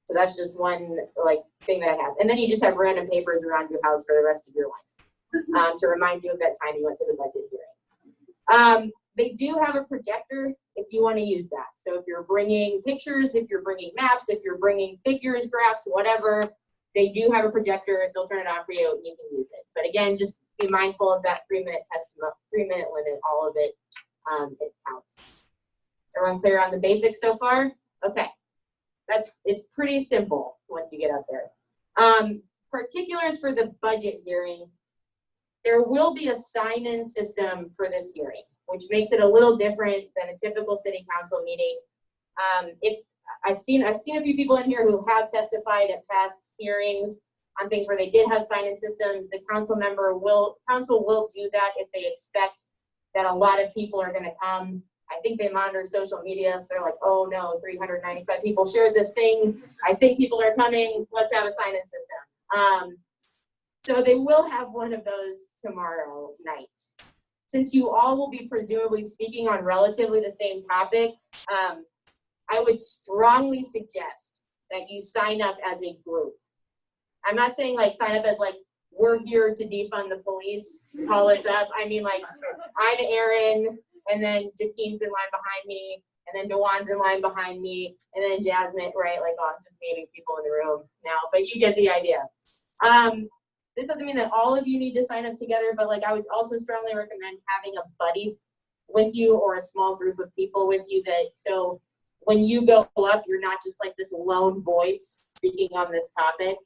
So that's just one like thing that I have. And then you just have random papers around your house for the rest of your life to remind you of that time you went to the budget hearing. They do have a projector if you want to use that. So if you're bringing pictures, if you're bringing maps, if you're bringing figures, graphs, whatever, they do have a projector. They'll turn it on for you and you can use it. But again, just be mindful of that 3-minute testimony, 3-minute limit. All of it, it counts. Everyone clear on the basics so far? Okay. It's pretty simple once you get out there. Particulars for the budget hearing. There will be a sign-in system for this hearing, which makes it a little different than a typical city council meeting. If I've seen a few people in here who have testified at past hearings on things where they did have sign-in systems. The council will do that if they expect that a lot of people are going to come. I think they monitor social media, so they're like, oh no, 395 people shared this thing. I think people are coming. Let's have a sign-in system. So they will have one of those tomorrow night. Since you all will be presumably speaking on relatively the same topic, I would strongly suggest that you sign up as a group. I'm not saying like sign up as like, we're here to defund the police, call us up. I mean like, I'm Erin, and then Jakine's in line behind me, and then Dewan's in line behind me, and then Jasmine, right? Like, oh, I'm just naming people in the room now, but you get the idea. This doesn't mean that all of you need to sign up together, but like I would also strongly recommend having a buddies with you or a small group of people with you so when you go up, you're not just like this lone voice speaking on this topic,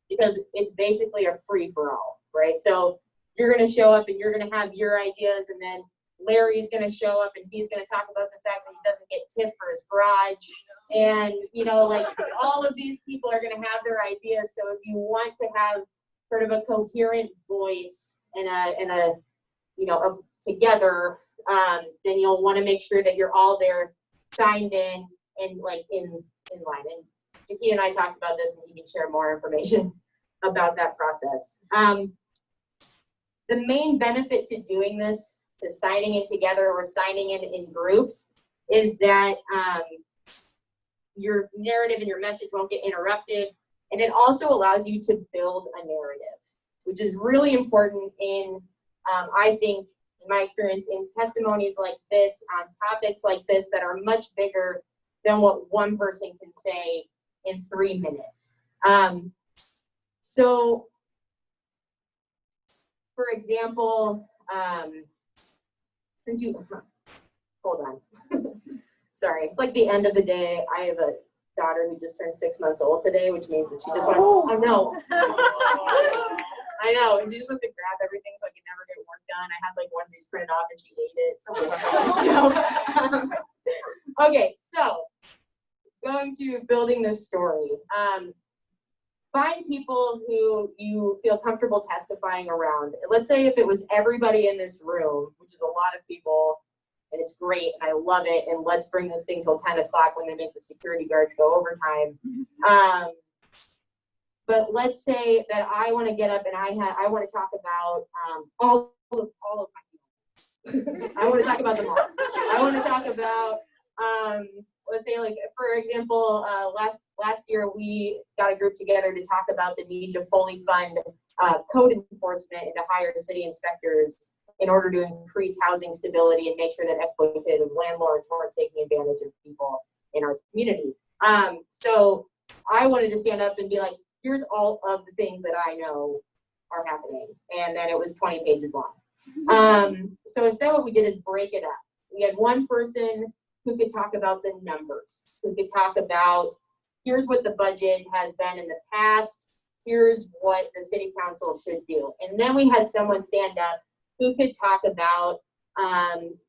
because it's basically a free-for-all, right? So you're going to show up and you're going to have your ideas, and then Larry's going to show up and he's going to talk about the fact that he doesn't get TIF for his garage. And, you know, like all of these people are going to have their ideas. So if you want to have sort of a coherent voice and a together, then you'll want to make sure that you're all there signed in and like in line. And Jakine and I talked about this, and he can share more information about that process. The main benefit to doing this, to signing in together or signing in groups, is that your narrative and your message won't get interrupted. And it also allows you to build a narrative, which is really important in, I think, in my experience, in testimonies like this, on topics like this that are much bigger than what one person can say in 3 minutes. So, for example, since you, hold on. Sorry, it's like the end of the day. I have a daughter who just turned 6 months old today, which means that she just wants, I know, and she just wants to grab everything so I can never get work done. I had like one of these printed off and she ate it. So, okay, so going to building this story. Find people who you feel comfortable testifying around. Let's say if it was everybody in this room, which is a lot of people, and it's great, and I love it, and let's bring this thing till 10 o'clock when they make the security guards go overtime. But let's say that I want to get up and I want to talk about all of my people. I want to talk about them all. I want to talk about, let's say, like, for example, last year we got a group together to talk about the need to fully fund code enforcement and to hire city inspectors in order to increase housing stability and make sure that exploitative landlords weren't taking advantage of people in our community. So I wanted to stand up and be like, here's all of the things that I know are happening. And then it was 20 pages long. So instead what we did is break it up. We had one person who could talk about the numbers, who could talk about, here's what the budget has been in the past, here's what the city council should do. And then we had someone stand up who could talk about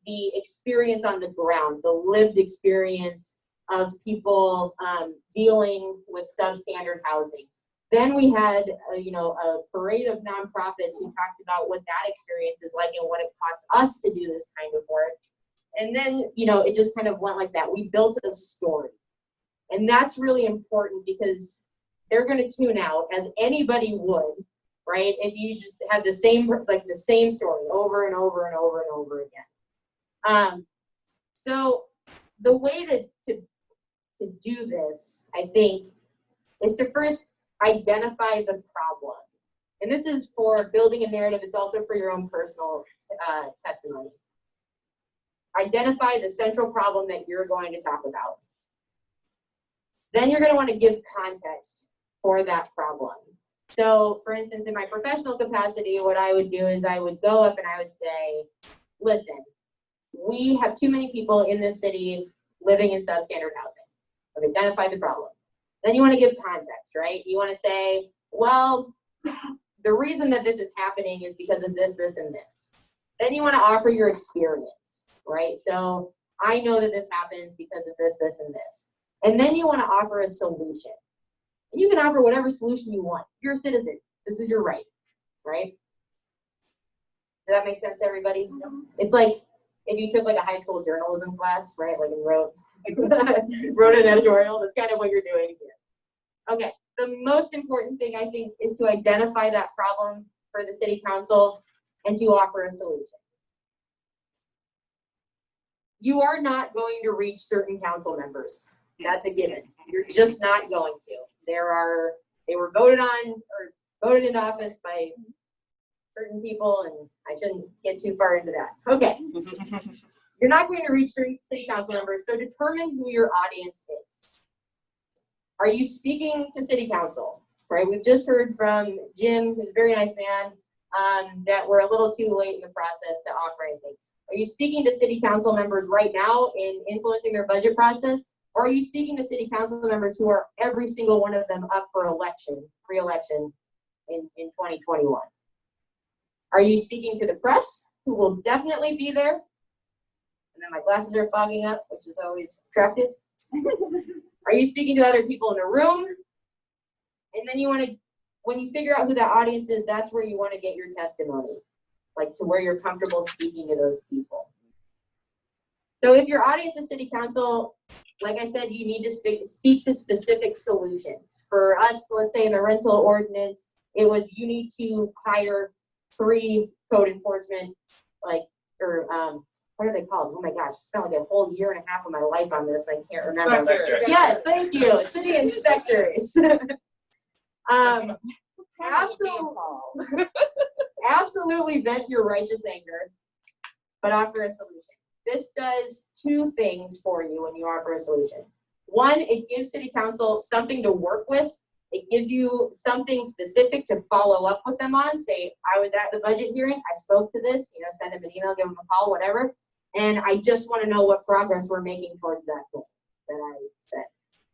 the experience on the ground, the lived experience of people dealing with substandard housing. Then we had, a parade of nonprofits who talked about what that experience is like and what it costs us to do this kind of work. And then, it just kind of went like that. We built a story. And that's really important because they're going to tune out, as anybody would, right? If you just had the same story over and over and over and over again. So the way to do this, I think, is to first identify the problem. And this is for building a narrative. It's also for your own personal testimony. Identify the central problem that you're going to talk about. Then you're going to want to give context for that problem. So, for instance, in my professional capacity, what I would do is I would go up and I would say, listen, we have too many people in this city living in substandard housing. I've identified the problem. Then you want to give context, right? You want to say, well, the reason that this is happening is because of this, this, and this. Then you want to offer your experience, right? So I know that this happens because of this, this, and this. And then you want to offer a solution. And you can offer whatever solution you want. You're a citizen. This is your right, right? Does that make sense to everybody? It's like if you took like a high school journalism class, right? Like and wrote an editorial. That's kind of what you're doing here. Okay. The most important thing, I think, is to identify that problem for the city council and to offer a solution. You are not going to reach certain council members. That's a given. You're just not going to. They were voted on or voted into office by certain people, and I shouldn't get too far into that. Okay. You're not going to reach certain city council members, so determine who your audience is. Are you speaking to city council? Right? We've just heard from Jim, who's a very nice man, that we're a little too late in the process to offer anything. Are you speaking to city council members right now in influencing their budget process? Or are you speaking to city council members who are every single one of them up for re-election in 2021? Are you speaking to the press, who will definitely be there? And then my glasses are fogging up, which is always attractive. Are you speaking to other people in the room? And then you want to, when you figure out who that audience is, that's where you want to get your testimony, like to where you're comfortable speaking to those people. So if your audience is city council, like I said, you need to speak to specific solutions. For us, let's say in the rental ordinance, it was you need to hire 3 code enforcement, what are they called? Oh my gosh, I spent like a whole year and a half of my life on this. I can't remember. Yes, thank you. City inspectors. Absolutely vent your righteous anger, but offer a solution. This does 2 things for you when you offer a solution. One, it gives city council something to work with. It gives you something specific to follow up with them on. Say, I was at the budget hearing, I spoke to this, send them an email, give them a call, whatever. And I just want to know what progress we're making towards that goal that I said.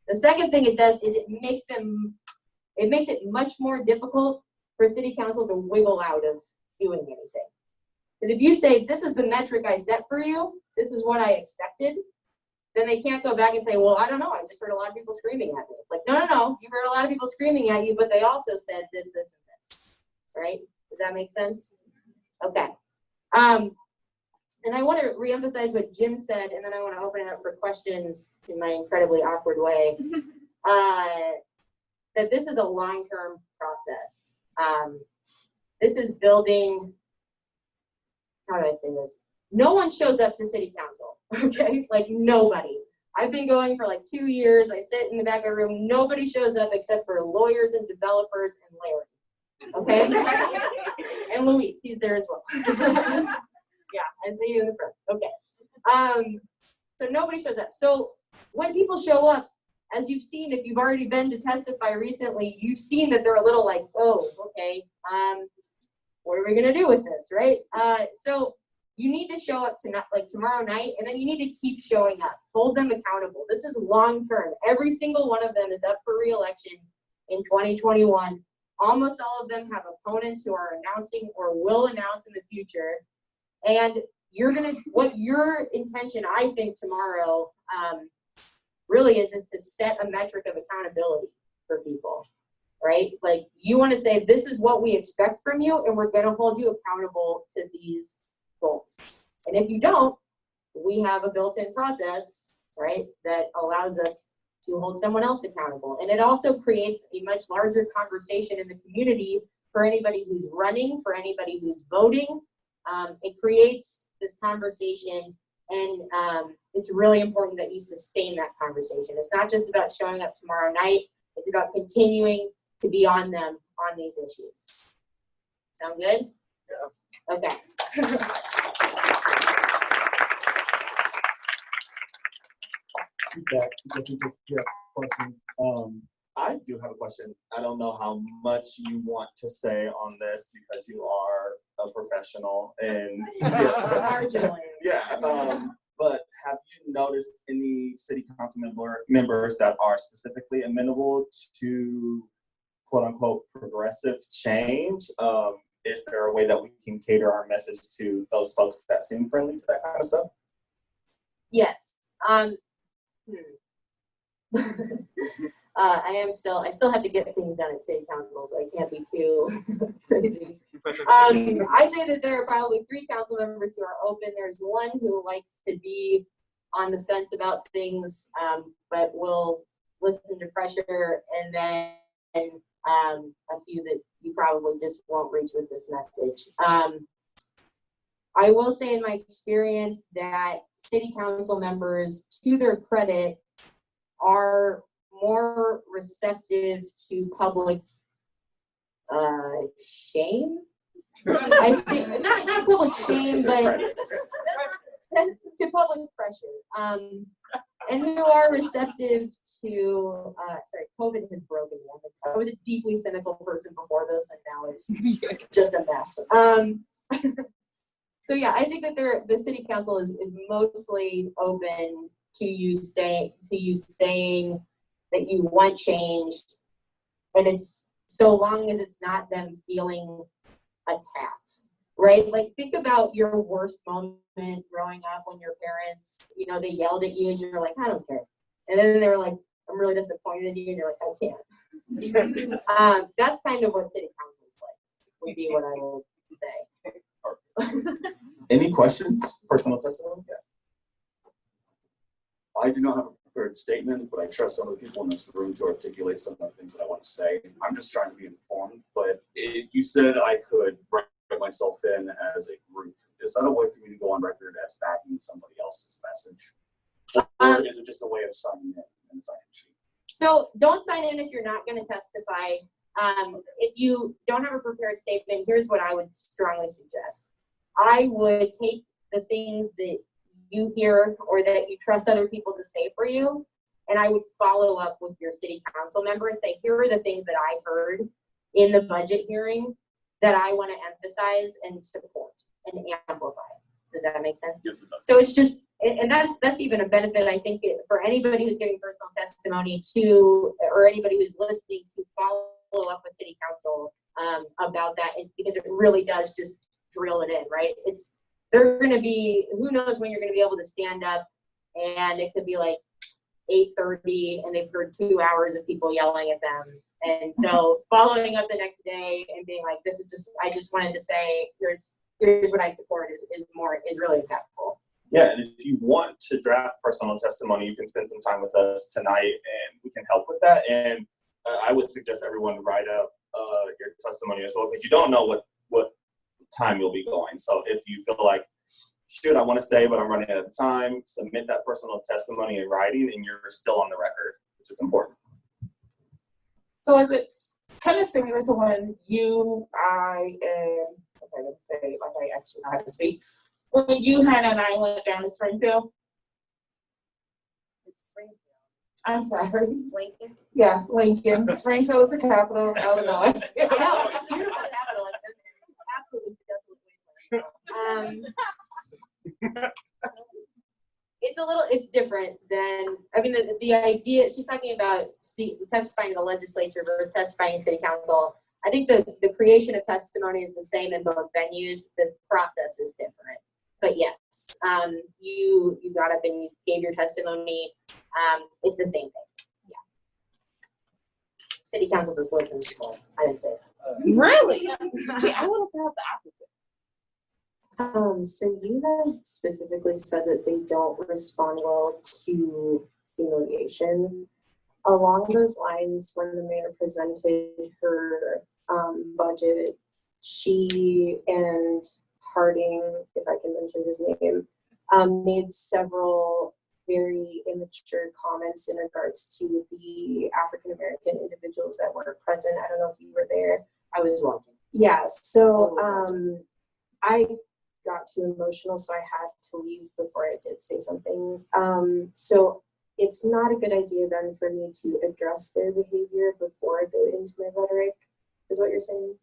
The second thing it does is it makes it much more difficult for city council to wiggle out of doing anything. Because if you say, this is the metric I set for you, this is what I expected, then they can't go back and say, well, I don't know, I just heard a lot of people screaming at me. It's like, no, you heard a lot of people screaming at you, but they also said this, this, and this, right? Does that make sense? Okay. And I want to reemphasize what Jim said, and then I want to open it up for questions in my incredibly awkward way, that this is a long-term process. This is building, how do I say this? no one shows up to city council, okay? Like nobody. I've been going for like 2 years. I sit in the back of the room. Nobody shows up except for lawyers and developers and Larry, okay? And Luis, he's there as well. Yeah, I see you in the front. Okay. So nobody shows up. So when people show up, as you've seen, if you've already been to testify recently, you've seen that they're a little like, oh, okay, what are we gonna do with this, right? So you need to show up tomorrow night, and then you need to keep showing up. Hold them accountable. This is long term. Every single one of them is up for re-election in 2021. Almost all of them have opponents who are announcing or will announce in the future. And what your intention, I think, tomorrow really is to set a metric of accountability for people, right? Like you want to say, this is what we expect from you, and we're going to hold you accountable to these goals. And if you don't, we have a built-in process, right, that allows us to hold someone else accountable. And it also creates a much larger conversation in the community for anybody who's running, for anybody who's voting. It creates this conversation, and it's really important that you sustain that conversation. It's not just about showing up tomorrow night. It's about continuing to be on them on these issues. Sound good? Yeah. Okay. Feedback, just questions. I do have a question. I don't know how much you want to say on this because you are a professional and but have you noticed any city council members that are specifically amenable to quote unquote progressive change? Is there a way that we can cater our message to those folks that seem friendly to that kind of stuff? Yes. I still have to get things done at city council, so I can't be too crazy. I'd say that there are probably 3 council members who are open. There's one who likes to be on the fence about things, but will listen to pressure, and then a few that you probably just won't reach with this message. I will say in my experience that city council members, to their credit, are more receptive to public shame. I think not public shame, but to public pressure. And who are receptive to COVID has broken me. I was a deeply cynical person before this, and now it's just a mess. So yeah, I think that the city council is mostly open to you saying that you want change, and it's so long as it's not them feeling attacked, right? Like think about your worst moment growing up when your parents, they yelled at you and you're like, I don't care. And then they were like, I'm really disappointed in you, and you're like, I can't. That's kind of what city council is like, would be what I would say. Any questions? Personal testimony? Yeah. I do not have a prepared statement, but I trust some of the people in this room to articulate some of the things that I want to say. I'm just trying to be informed, but you said I could write myself in as a group. Is that a way for me to go on record as backing somebody else's message? Or is it just a way of signing in and signing sheet? So don't sign in if you're not going to testify. If you don't have a prepared statement, here's what I would strongly suggest. I would take the things that you hear or that you trust other people to say for you, and I would follow up with your city council member and say, here are the things that I heard in the budget hearing that I want to emphasize and support and amplify. Does that make sense? Yes, it does. So it's just, and that's even a benefit, I think, for anybody who's giving personal testimony or anybody who's listening, to follow up with city council about that, because it really does just drill it in, right? They're going to be, who knows when you're going to be able to stand up, and it could be like 8:30 and they've heard 2 hours of people yelling at them. And so following up the next day and being like, I just wanted to say, here's what I support is really impactful. Yeah, and if you want to draft personal testimony, you can spend some time with us tonight and we can help with that. And I would suggest everyone write up your testimony as well, because you don't know what time you'll be going. So if you feel like shoot, I want to stay, but I'm running out of time, submit that personal testimony in writing, and you're still on the record, which is important. So is it kind of similar to when I, and okay, let's say, like I actually know how to speak. When you, Hannah, and I went down to Springfield? I'm sorry. Lincoln? Yes, Lincoln. Springfield is the capital of Illinois. I know, it's a beautiful capital. Absolutely desolate. It's different than, I mean, the idea, she's talking about testifying to the legislature versus testifying in city council. I think the creation of testimony is the same in both venues. The process is different. But yes, you got up and you gave your testimony. It's the same thing. Yeah. City council just listens. Well, I didn't say that. Really? See, I would have thought the opposite. So you had specifically said that they don't respond well to humiliation. Along those lines, when the mayor presented her budget, she and Harding, if I can mention his name, made several very immature comments in regards to the African American individuals that were present. I don't know if you were there. I was watching. Yeah, so I got too emotional, so I had to leave before I did say something. So it's not a good idea then for me to address their behavior before I go into my rhetoric, is what you're saying?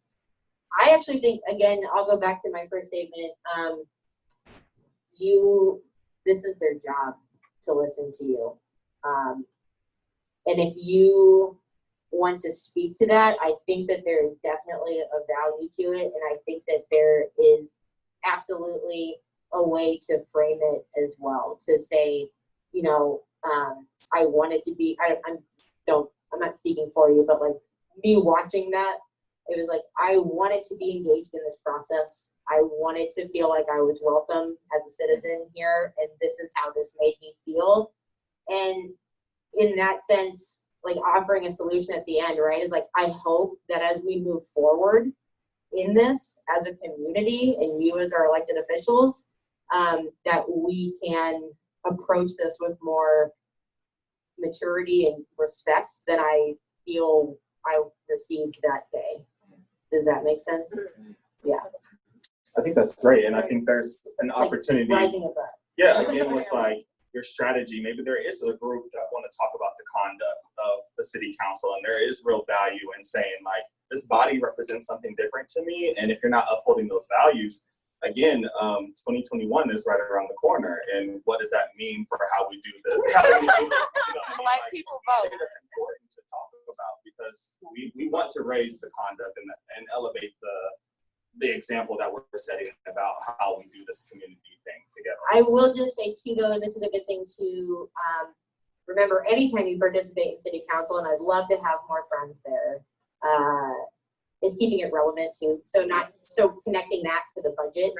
I actually think, again, I'll go back to my first statement. This is their job to listen to you. And if you want to speak to that, I think that there is definitely a value to it. And I think that there is absolutely a way to frame it as well, to say, you know, I wanted to be, I'm not speaking for you, but like me watching that, it was like, I wanted to be engaged in this process. I wanted to feel like I was welcome as a citizen here, and this is how this made me feel. And in that sense, like offering a solution at the end, right, is like, I hope that as we move forward in this as a community and you as our elected officials, that we can approach this with more maturity and respect than I feel I received that day. Does that make sense? Yeah. I think that's great, and I think there's an opportunity. Rising above. Yeah, again, with like your strategy, maybe there is a group that want to talk about the conduct of the city council, and there is real value in saying like, this body represents something different to me, and if you're not upholding those values, again, 2021 is right around the corner, and what does that mean for how we do this? Black people vote. I think that's important to talk about because we want to raise the conduct and elevate the example that we're setting about how we do this community thing together. I will just say too, though, and this is a good thing to remember anytime you participate in city council, and I'd love to have more friends there, is keeping it relevant too. So connecting that to the budget,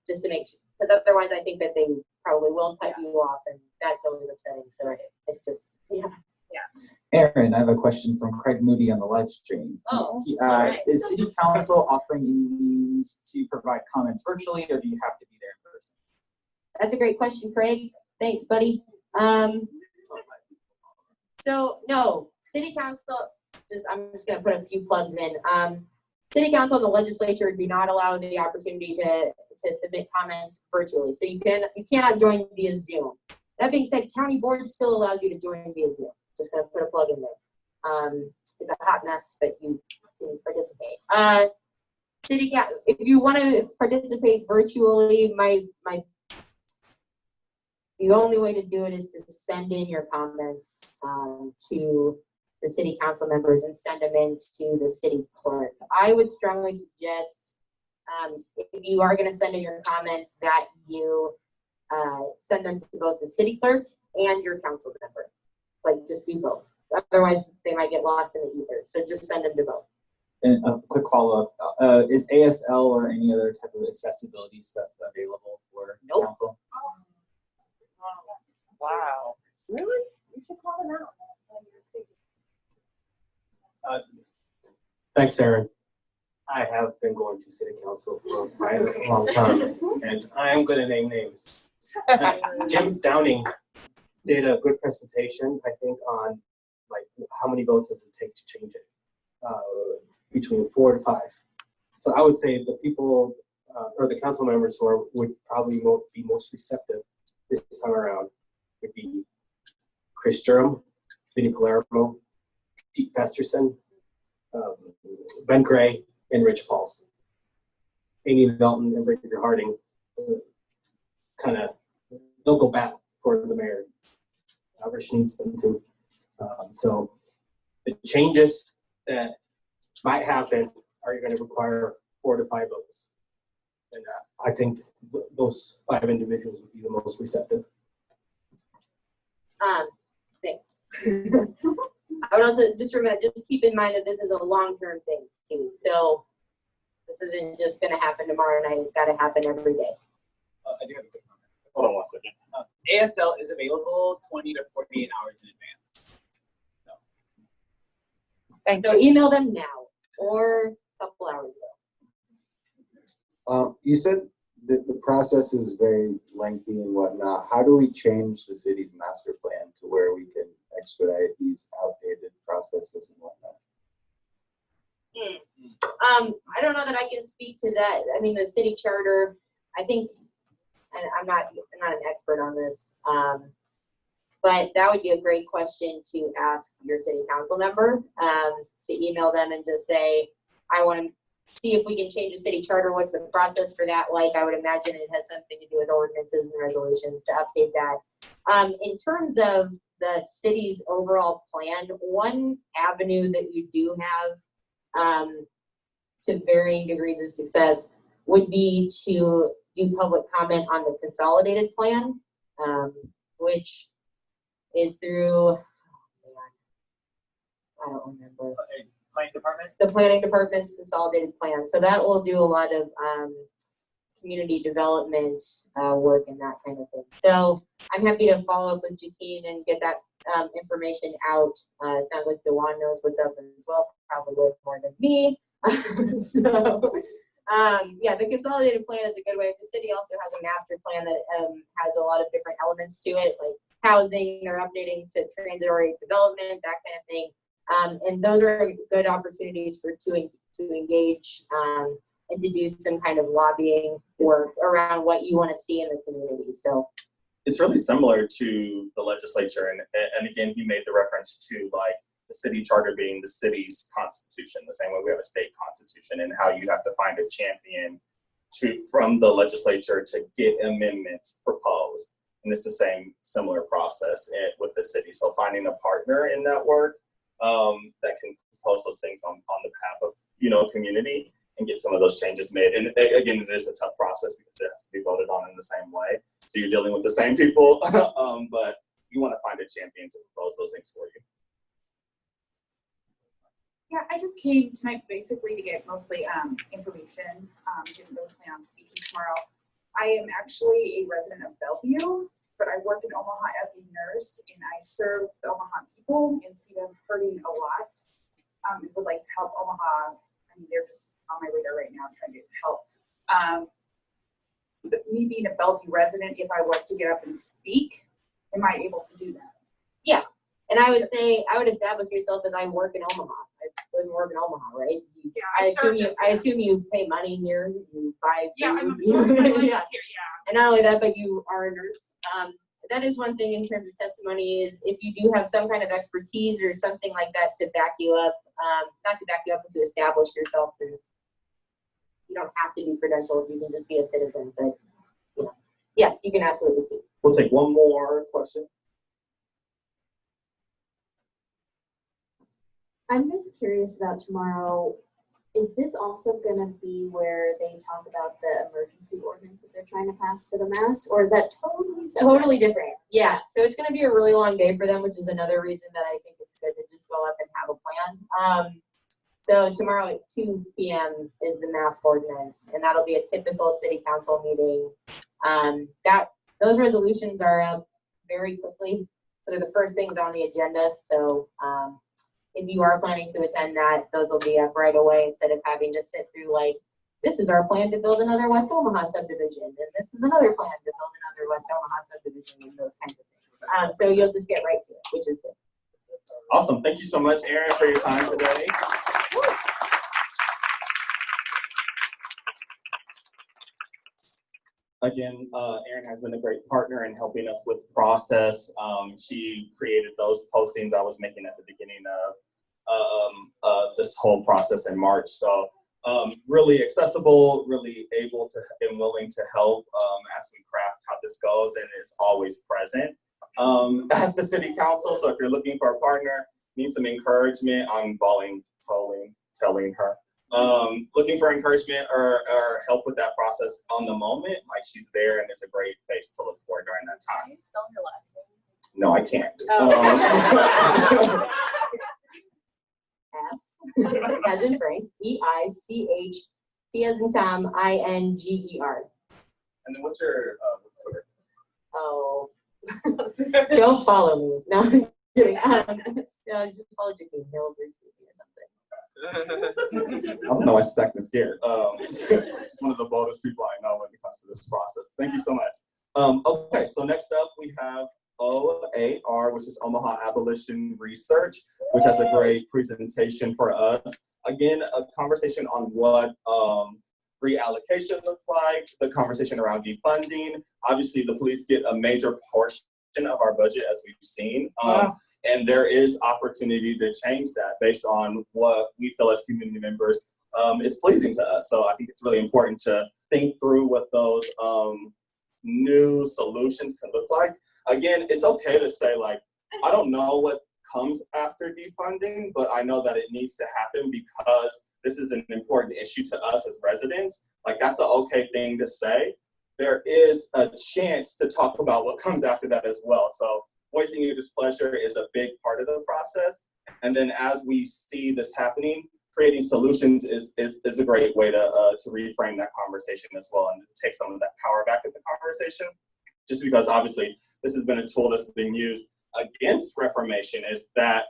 just to make sure, because otherwise I think that they probably will cut you off, and that's always upsetting. So it just, yeah. Aaron, I have a question from Craig Moody on the live stream. He asked, is City Council offering any means to provide comments virtually, or do you have to be there in person? That's a great question, Craig. Thanks, buddy. So no, City Council, I'm just gonna put a few plugs in. City Council and the legislature do not allow the opportunity to submit comments virtually. So you cannot join via Zoom. That being said, county board still allows you to join via Zoom. Just gonna put a plug in there. It's a hot mess, but you can participate. If you want to participate virtually, the only way to do it is to send in your comments to the city council members and send them in to the city clerk. I would strongly suggest if you are going to send in your comments that you send them to both the city clerk and your council member. Like, just do both. Otherwise, they might get lost in the ether. So just send them to both. And a quick follow-up, is ASL or any other type of accessibility stuff available for council? Wow. Really? You should call them out. Thanks, Aaron. I have been going to city council for quite a long time, and I am going to name names. Jim Downing did a good presentation, I think, on like how many votes does it take to change it, between 4 to 5. So I would say the people or the council members who would probably be most receptive this time around would be Chris Durham, Vinnie Palermo, Pete Festerson, Ben Gray, and Rich Pauls. Amy Dalton and Bridger Harding kind of, they'll go back for the mayor. Rich needs them to. So the changes that might happen are going to require 4 to 5 votes. And I think those 5 individuals would be the most receptive. Thanks. I would also just keep in mind that this is a long-term thing too. So this isn't just going to happen tomorrow night. It's got to happen every day. I do have a quick comment. Hold on one second. ASL is available 20 to 48 hours in advance. So email them now or a couple hours ago. You said that the process is very lengthy and whatnot. How do we change the city's master plan to where we can expedite these outdated processes and whatnot? I don't know that I can speak to that. I mean, the city charter, I think, and I'm not an expert on this, but that would be a great question to ask your city council member, to email them and just say, I want to see if we can change the city charter. What's the process for that like? I would imagine it has something to do with ordinances and resolutions to update that. In terms of the city's overall plan, one avenue that you do have to varying degrees of success would be to do public comment on the consolidated plan, which is through, I don't remember. Planning department? The planning department's consolidated plan. So that will do a lot of community development work and that kind of thing. So I'm happy to follow up with Jaqueen and get that information out. It sounds like DeJuan knows what's up as well, probably way more than me. So yeah, the consolidated plan is a good way. The city also has a master plan that has a lot of different elements to it, like housing or updating to transit-oriented development, that kind of thing. And those are good opportunities to engage and to do some kind of lobbying work around what you want to see in the community. So it's really similar to the legislature, and again, he made the reference to like the city charter being the city's constitution, the same way we have a state constitution, and how you have to find a champion from the legislature to get amendments proposed. And it's the same similar process with the city. So finding a partner in that work that can propose those things on the behalf of community and get some of those changes made. And again, it is a tough process because it has to be voted on in the same way. So you're dealing with the same people, but you want to find a champion to propose those things for you. Yeah, I just came tonight basically to get mostly information. Didn't really plan on speaking tomorrow. I am actually a resident of Bellevue, but I work in Omaha as a nurse, and I serve the Omaha people and see them hurting a lot. And would like to help Omaha. I mean, they're just on my radar right now trying to help. But me being a Bellevue resident, if I was to get up and speak, am I able to do that? yeah, and I would say I would establish yourself as I work in Omaha. I live and work in Omaha, right? Yeah, I assume you pay money here. You buy Yeah, food. I'm a yeah. yeah. And not only that, but you are a nurse. That is one thing in terms of testimony is if you do have some kind of expertise or something like that to back you up, not to back you up, but to establish yourself as, you don't have to be credentialed, you can just be a citizen, but yes, you can absolutely speak. We'll take one more question. I'm just curious about tomorrow. Is this also going to be where they talk about the emergency ordinance that they're trying to pass for the mass, or is that totally separate? Totally different. Yeah. So it's going to be a really long day for them, which is another reason that I think it's good to just go up and have a plan. So tomorrow at 2 p.m. is the mass ordinance, and that'll be a typical city council meeting. Those resolutions are up very quickly. They're the first things on the agenda. So if you are planning to attend that, those will be up right away instead of having to sit through like, this is our plan to build another West Omaha subdivision, and this is another plan to build another West Omaha subdivision, and those kinds of things. So you'll just get right to it, which is good. Awesome. Thank you so much, Erin, for your time today. Again, Erin has been a great partner in helping us with the process. She created those postings I was making at the beginning of this whole process in March. So really accessible, really able to and willing to help as we craft how this goes, and is always present at the city council. So if you're looking for a partner, need some encouragement, I'm telling her. Looking for encouragement or help with that process on the moment, like she's there and it's a great face to look for during that time. Can you spell your last name? No, I can't. F as in Frank, E-I-C-H, T as in Tom, I-N-G-E-R. And then what's your Twitter? Oh, don't follow me. No, I'm kidding. Just follow Jakeem. He'll retweet me or something. I don't know why she's acting scared. She's one of the boldest people I know when it comes to this process. Thank you so much. Okay, so next up we have OAR, which is Omaha Abolition Research, which has a great presentation for us. Again, a conversation on what reallocation looks like, the conversation around defunding. Obviously, the police get a major portion of our budget, as we've seen. And there is opportunity to change that based on what we feel as community members is pleasing to us. So I think it's really important to think through what those new solutions can look like. Again, it's okay to say, like, I don't know what comes after defunding, but I know that it needs to happen because this is an important issue to us as residents. Like, that's an okay thing to say. There is a chance to talk about what comes after that as well. So voicing your displeasure is a big part of the process. And then as we see this happening, creating solutions is a great way to reframe that conversation as well and take some of that power back in the conversation. Just because obviously this has been a tool that's been used against reformation is that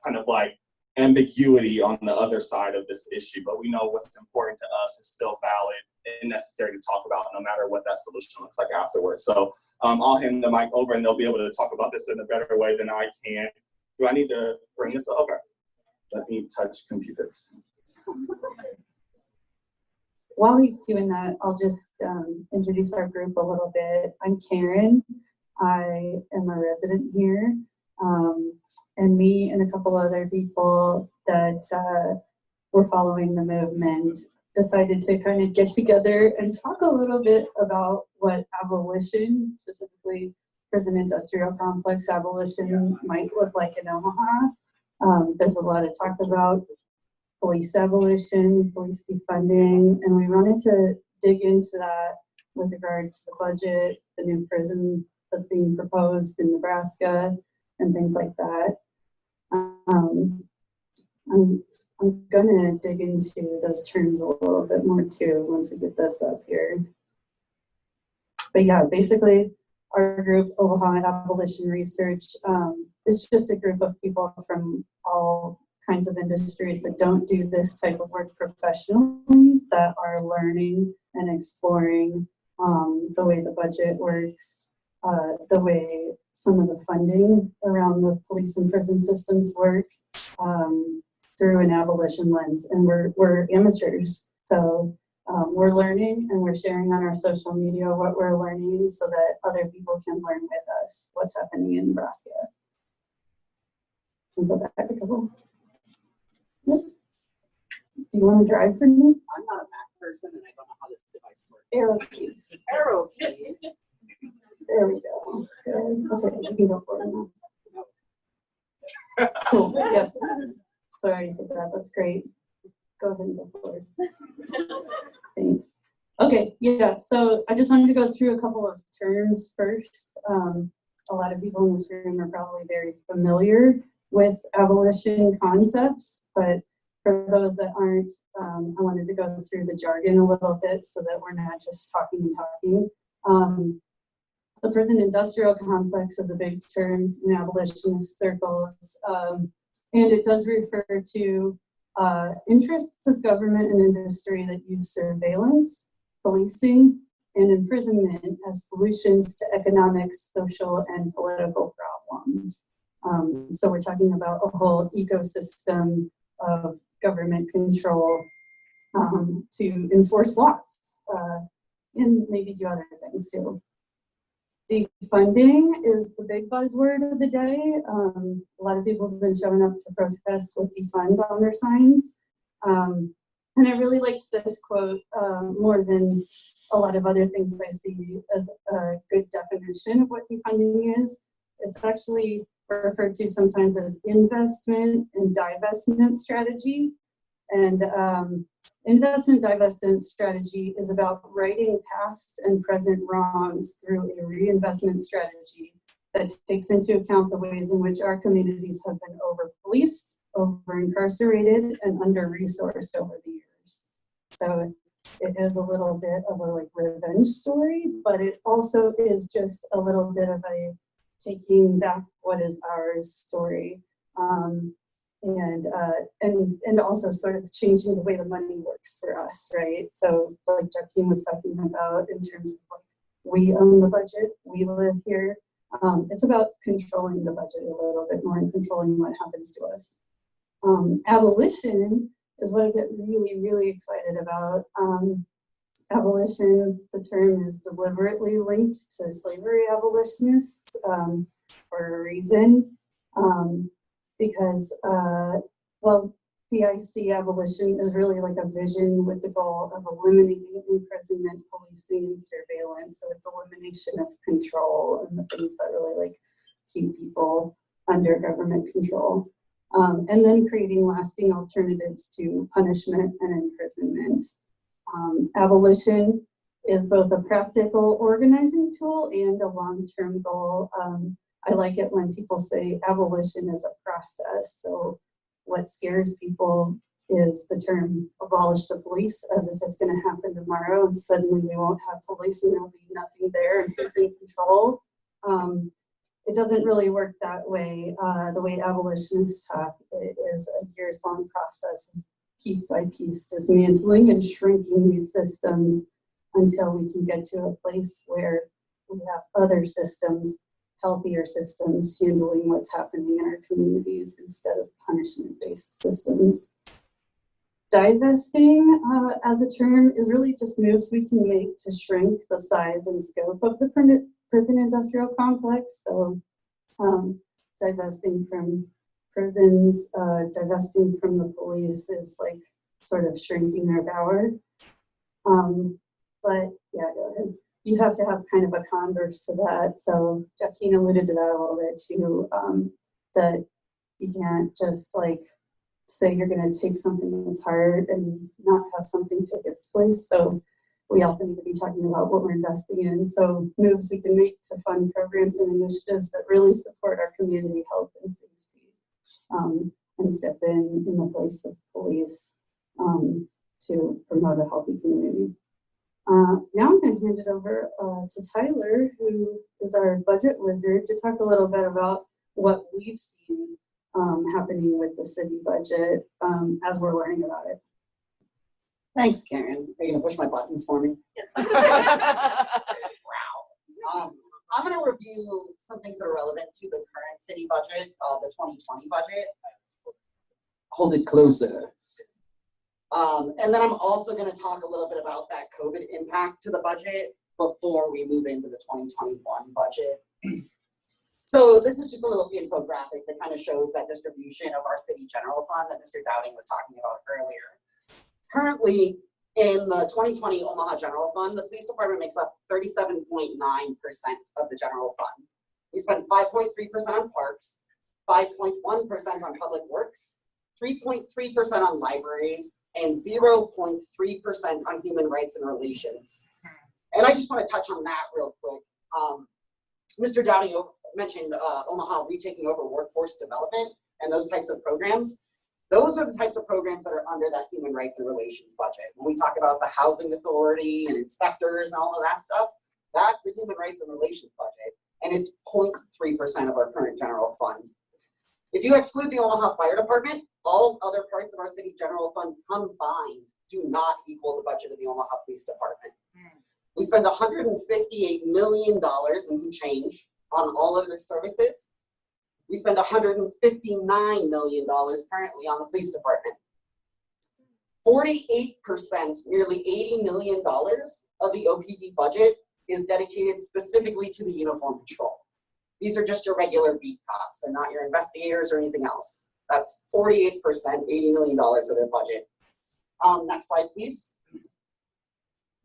kind of like ambiguity on the other side of this issue. But we know what's important to us is still valid and necessary to talk about no matter what that solution looks like afterwards. So I'll hand the mic over and they'll be able to talk about this in a better way than I can. Do I need to bring this up? Okay. Let me touch computers. While he's doing that, I'll just introduce our group a little bit. I'm Karen. I am a resident here. And me and a couple other people that were following the movement decided to kind of get together and talk a little bit about what abolition, specifically prison industrial complex abolition, might look like in Omaha. There's a lot of talk about police abolition, police defunding, and we wanted to dig into that with regard to the budget, the new prison that's being proposed in Nebraska, and things like that. I'm gonna dig into those terms a little bit more too once we get this up here. But yeah, basically our group, Omaha Abolition Research, is just a group of people from all kinds of industries that don't do this type of work professionally, that are learning and exploring the way the budget works, the way some of the funding around the police and prison systems work through an abolition lens. And we're amateurs, so we're learning and we're sharing on our social media what we're learning so that other people can learn with us what's happening in Nebraska. Can we go back a couple? Yep. Do you want to drive for me? I'm not a Mac person and I don't know how this device works. Arrow keys. Arrow keys. There we go. Good. Okay, you can go for it now. Cool. Yep. Sorry I said that. That's great. Go ahead and go forward. Thanks. Okay, yeah, so I just wanted to go through a couple of terms first. A lot of people in this room are probably very familiar with abolition concepts, but for those that aren't, I wanted to go through the jargon a little bit so that we're not just talking and talking. The prison industrial complex is a big term in abolitionist circles. And it does refer to interests of government and industry that use surveillance, policing, and imprisonment as solutions to economic, social, and political problems. So we're talking about a whole ecosystem of government control to enforce laws and maybe do other things too. Defunding is the big buzzword of the day. A lot of people have been showing up to protest with defund on their signs. And I really liked this quote more than a lot of other things I see as a good definition of what defunding is. It's actually referred to sometimes as investment and divestment strategy. And investment divestment strategy is about righting past and present wrongs through a reinvestment strategy that takes into account the ways in which our communities have been over-policed, over-incarcerated, and under-resourced over the years. So it is a little bit of a revenge story, but it also is just a little bit of a taking back what is ours story. And also sort of changing the way the money works for us, right? So like Joaquin was talking about in terms of we own the budget, we live here. It's about controlling the budget a little bit more and controlling what happens to us. Abolition is what I get really, really excited about. Abolition, the term is deliberately linked to slavery abolitionists for a reason. Because, well, PIC abolition is really like a vision with the goal of eliminating imprisonment, policing, and surveillance. So it's elimination of control and the things that really keep people under government control. And then creating lasting alternatives to punishment and imprisonment. Abolition is both a practical organizing tool and a long-term goal. I like it when people say abolition is a process. So what scares people is the term abolish the police, as if it's going to happen tomorrow and suddenly we won't have police and there'll be nothing there and who's in control. It doesn't really work that way. The way abolitionists talk, it is a years-long process, piece by piece, dismantling and shrinking these systems until we can get to a place where we have other systems, healthier systems, handling what's happening in our communities instead of punishment-based systems. Divesting as a term is really just moves we can make to shrink the size and scope of the prison industrial complex. So divesting from prisons, divesting from the police is sort of shrinking their power. But yeah, go ahead. You have to have kind of a converse to that. So Joaquin alluded to that a little bit too, that you can't just say you're going to take something apart and not have something take its place. So we also need to be talking about what we're investing in. So moves we can make to fund programs and initiatives that really support our community health and safety, and step in the place of police to promote a healthy community. Now I'm going to hand it over to Tyler, who is our budget wizard, to talk a little bit about what we've seen happening with the city budget as we're learning about it. Thanks, Karen. Are you going to push my buttons for me? Wow. I'm going to review some things that are relevant to the current city budget, the 2020 budget. Hold it closer. And then I'm also going to talk a little bit about that COVID impact to the budget before we move into the 2021 budget. So this is just a little infographic that kind of shows that distribution of our city general fund that Mr. Dowding was talking about earlier. Currently, in the 2020 Omaha General Fund, the police department makes up 37.9% of the general fund. We spend 5.3% on parks, 5.1% on public works, 3.3% on libraries, and 0.3% on human rights and relations. And I just want to touch on that real quick. Mr. Dowding mentioned Omaha retaking over workforce development and those types of programs. Those are the types of programs that are under that human rights and relations budget. When we talk about the housing authority and inspectors and all of that stuff, that's the human rights and relations budget. And it's 0.3% of our current general fund. If you exclude the Omaha Fire Department, all other parts of our city general fund combined do not equal the budget of the Omaha Police Department. We spend $158 million and some change on all other services. We spend $159 million currently on the police department. 48%, nearly $80 million of the OPD budget is dedicated specifically to the uniform patrol. These are just your regular beat cops. They're not your investigators or anything else. That's 48%, $80 million of their budget. Next slide, please.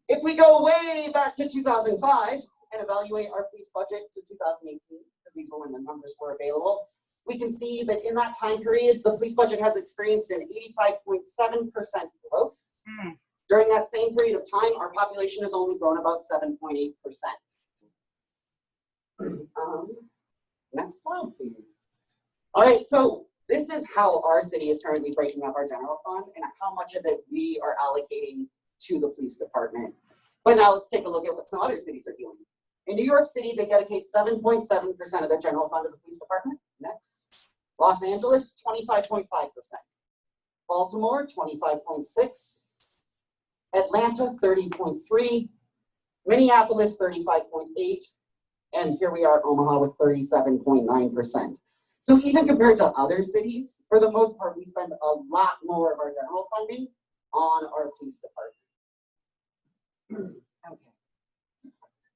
If we go way back to 2005 and evaluate our police budget to 2018, because these were when the numbers were available, we can see that in that time period, the police budget has experienced an 85.7% growth. During that same period of time, our population has only grown about 7.8%. Next slide, please. All right, so this is how our city is currently breaking up our general fund and how much of it we are allocating to the police department. But now let's take a look at what some other cities are doing. In New York City, they dedicate 7.7% of their general fund to the police department. Next. Los Angeles, 25.5%. Baltimore, 25.6%. Atlanta, 30.3%. Minneapolis, 35.8%. And here we are at Omaha with 37.9%. So even compared to other cities, for the most part, we spend a lot more of our general funding on our police department. Okay.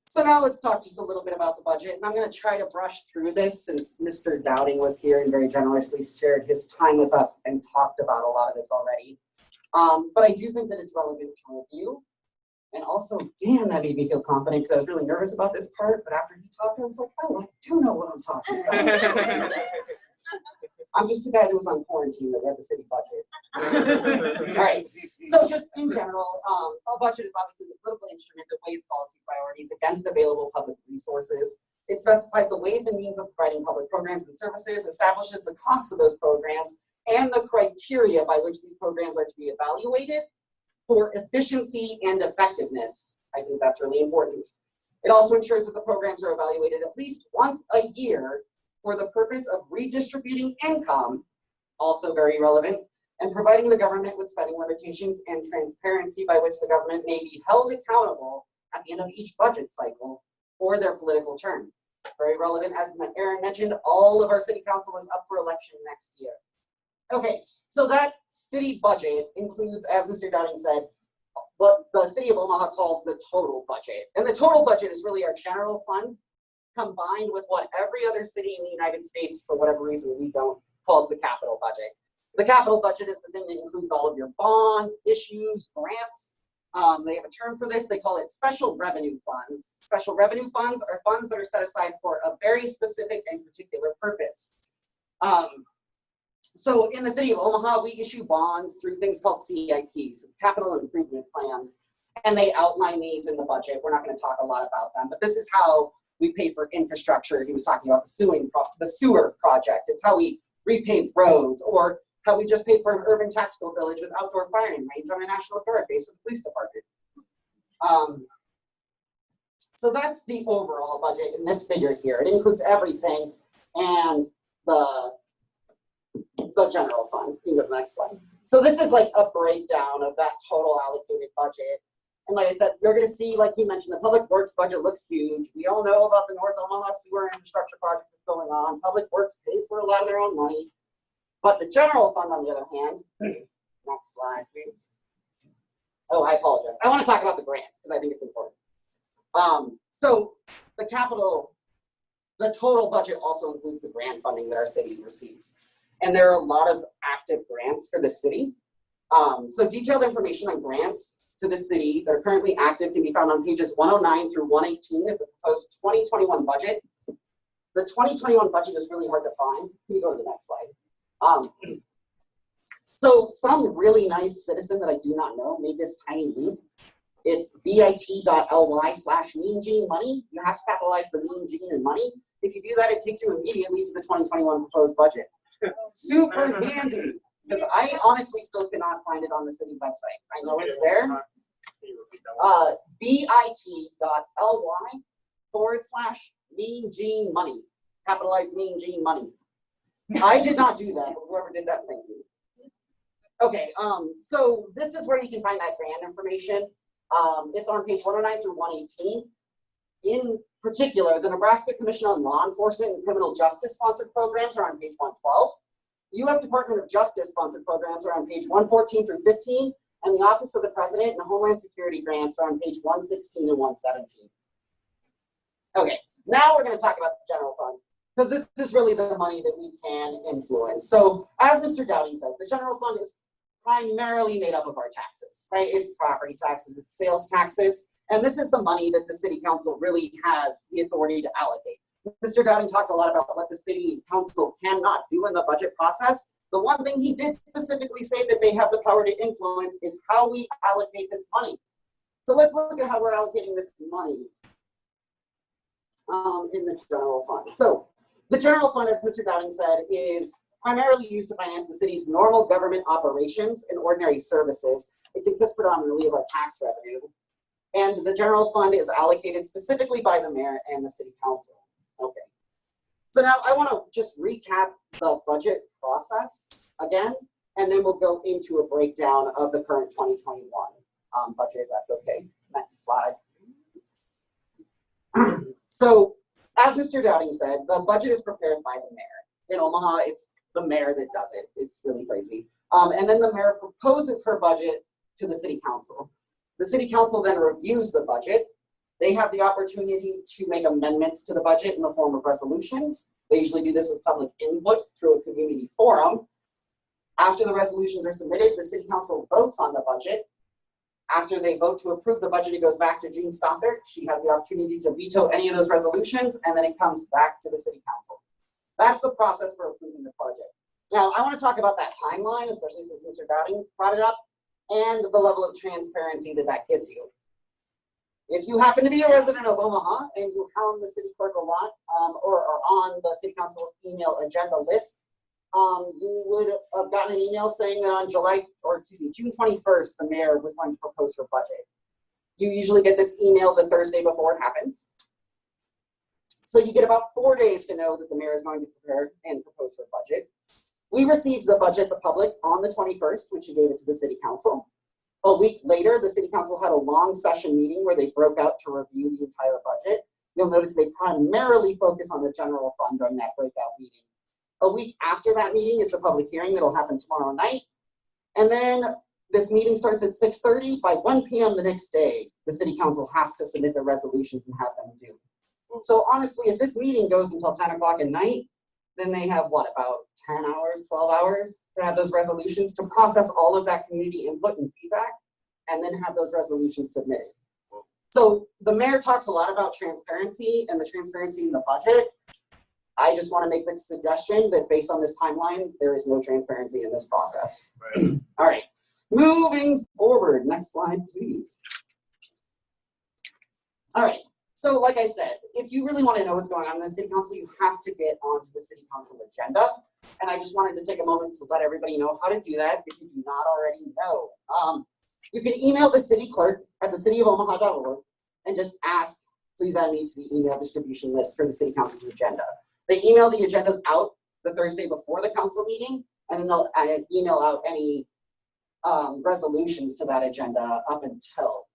So now let's talk just a little bit about the budget. And I'm going to try to brush through this since Mr. Dowding was here and very generously shared his time with us and talked about a lot of this already. But I do think that it's relevant to review. And also, damn, that made me feel confident because I was really nervous about this part. But after he talked, I was like, oh, I do know what I'm talking about. I'm just a guy that was on quarantine that read the city budget. All right. So just in general, a budget is obviously the political instrument that weighs policy priorities against available public resources. It specifies the ways and means of providing public programs and services, establishes the costs of those programs, and the criteria by which these programs are to be evaluated for efficiency and effectiveness. I think that's really important. It also ensures that the programs are evaluated at least once a year for the purpose of redistributing income, also very relevant, and providing the government with spending limitations and transparency by which the government may be held accountable at the end of each budget cycle or their political term. Very relevant, as Aaron mentioned, all of our city council is up for election next year. Okay, so that city budget includes, as Mr. Dowding said, what the city of Omaha calls the total budget. And the total budget is really our general fund combined with what every other city in the United States, for whatever reason we don't, calls the capital budget. The capital budget is the thing that includes all of your bonds, issues, grants. They have a term for this. They call it special revenue funds. Special revenue funds are funds that are set aside for a very specific and particular purpose. So in the city of Omaha, we issue bonds through things called CIPs. It's capital improvement plans. And they outline these in the budget. We're not going to talk a lot about them, but this is how we pay for infrastructure. He was talking about the sewer project. It's how we repave roads, or how we just paid for an urban tactical village with outdoor firing range on a National Guard base with the police department. So that's the overall budget in this figure here. It includes everything and the general fund. You can go to the next slide. So this is like a breakdown of that total allocated budget. And like I said, you're going to see, like he mentioned, the public works budget looks huge. We all know about the North Omaha sewer infrastructure project that's going on. Public works pays for a lot of their own money. But the general fund, on the other hand, next slide, please. Oh, I apologize. I want to talk about the grants because I think it's important. So the total budget also includes the grant funding that our city receives. And there are a lot of active grants for the city. So detailed information on grants to the city that are currently active can be found on pages 109 through 118 of the proposed 2021 budget. The 2021 budget is really hard to find. Can you go to the next slide? So some really nice citizen that I do not know made this tiny link. It's bit.ly/meangene_money. You have to capitalize the mean gene in money. If you do that, it takes you immediately to the 2021 proposed budget. Super handy, because I honestly still cannot find it on the city website. I know it's there. bit.ly/mean gene money. Capitalize mean gene money. I did not do that, but whoever did that, thank you. Okay, so this is where you can find that grant information. It's on page 109 through 118. In particular, the Nebraska Commission on Law Enforcement and Criminal Justice sponsored programs are on page 112. U.S. Department of Justice sponsored programs are on page 114 through 15, and the Office of the President and Homeland Security grants are on page 116 and 117. Okay, now we're going to talk about the general fund, because this is really the money that we can influence. So, as Mr. Dowding said, the general fund is primarily made up of our taxes, right? It's property taxes, it's sales taxes, and this is the money that the city council really has the authority to allocate. Mr. Dowding talked a lot about what the city council cannot do in the budget process. The one thing he did specifically say that they have the power to influence is how we allocate this money. So let's look at how we're allocating this money in the general fund. So the general fund, as Mr. Dowding said, is primarily used to finance the city's normal government operations and ordinary services. It consists predominantly of our tax revenue. And the general fund is allocated specifically by the mayor and the city council. Okay. So now I want to just recap the budget process again, and then we'll go into a breakdown of the current 2021 budget, if that's okay. Next slide. So, as Mr. Dowding said, the budget is prepared by the mayor. In Omaha, it's the mayor that does it. It's really crazy. And then the mayor proposes her budget to the city council. The city council then reviews the budget. They have the opportunity to make amendments to the budget in the form of resolutions. They usually do this with public input through a community forum. After the resolutions are submitted, the city council votes on the budget. After they vote to approve the budget, it goes back to Jean Stothert. She has the opportunity to veto any of those resolutions, and then it comes back to the city council. That's the process for approving the budget. Now, I want to talk about that timeline, especially since Mr. Dowding brought it up, and the level of transparency that that gives you. If you happen to be a resident of Omaha and you hound the city clerk a lot, or are on the city council email agenda list, you would have gotten an email saying that on June 21st, the mayor was going to propose her budget. You usually get this email the Thursday before it happens. So you get about 4 days to know that the mayor is going to prepare and propose her budget. We received the budget, the public, on the 21st, which she gave it to the city council. A week later, the city council had a long session meeting where they broke out to review the entire budget. You'll notice they primarily focus on the general fund during that breakout meeting. A week after that meeting is the public hearing that'll happen tomorrow night. And then this meeting starts at 6:30. By 1 p.m. the next day, the city council has to submit their resolutions and have them due. So honestly, if this meeting goes until 10 o'clock at night, then they have what, about 10 hours, 12 hours to have those resolutions to process all of that community input and feedback, and then have those resolutions submitted. So the mayor talks a lot about transparency and the transparency in the budget. I just want to make the suggestion that based on this timeline, there is no transparency in this process. Right. All right, moving forward. Next slide, please. All right, so like I said, if you really want to know what's going on in the city council, you have to get onto the city council agenda. And I just wanted to take a moment to let everybody know how to do that if you do not already know. You can email the city clerk at thecityofomaha.org and just ask, please add me to the email distribution list for the city council's agenda. They email the agendas out the Thursday before the council meeting, and then they'll email out any resolutions to that agenda up until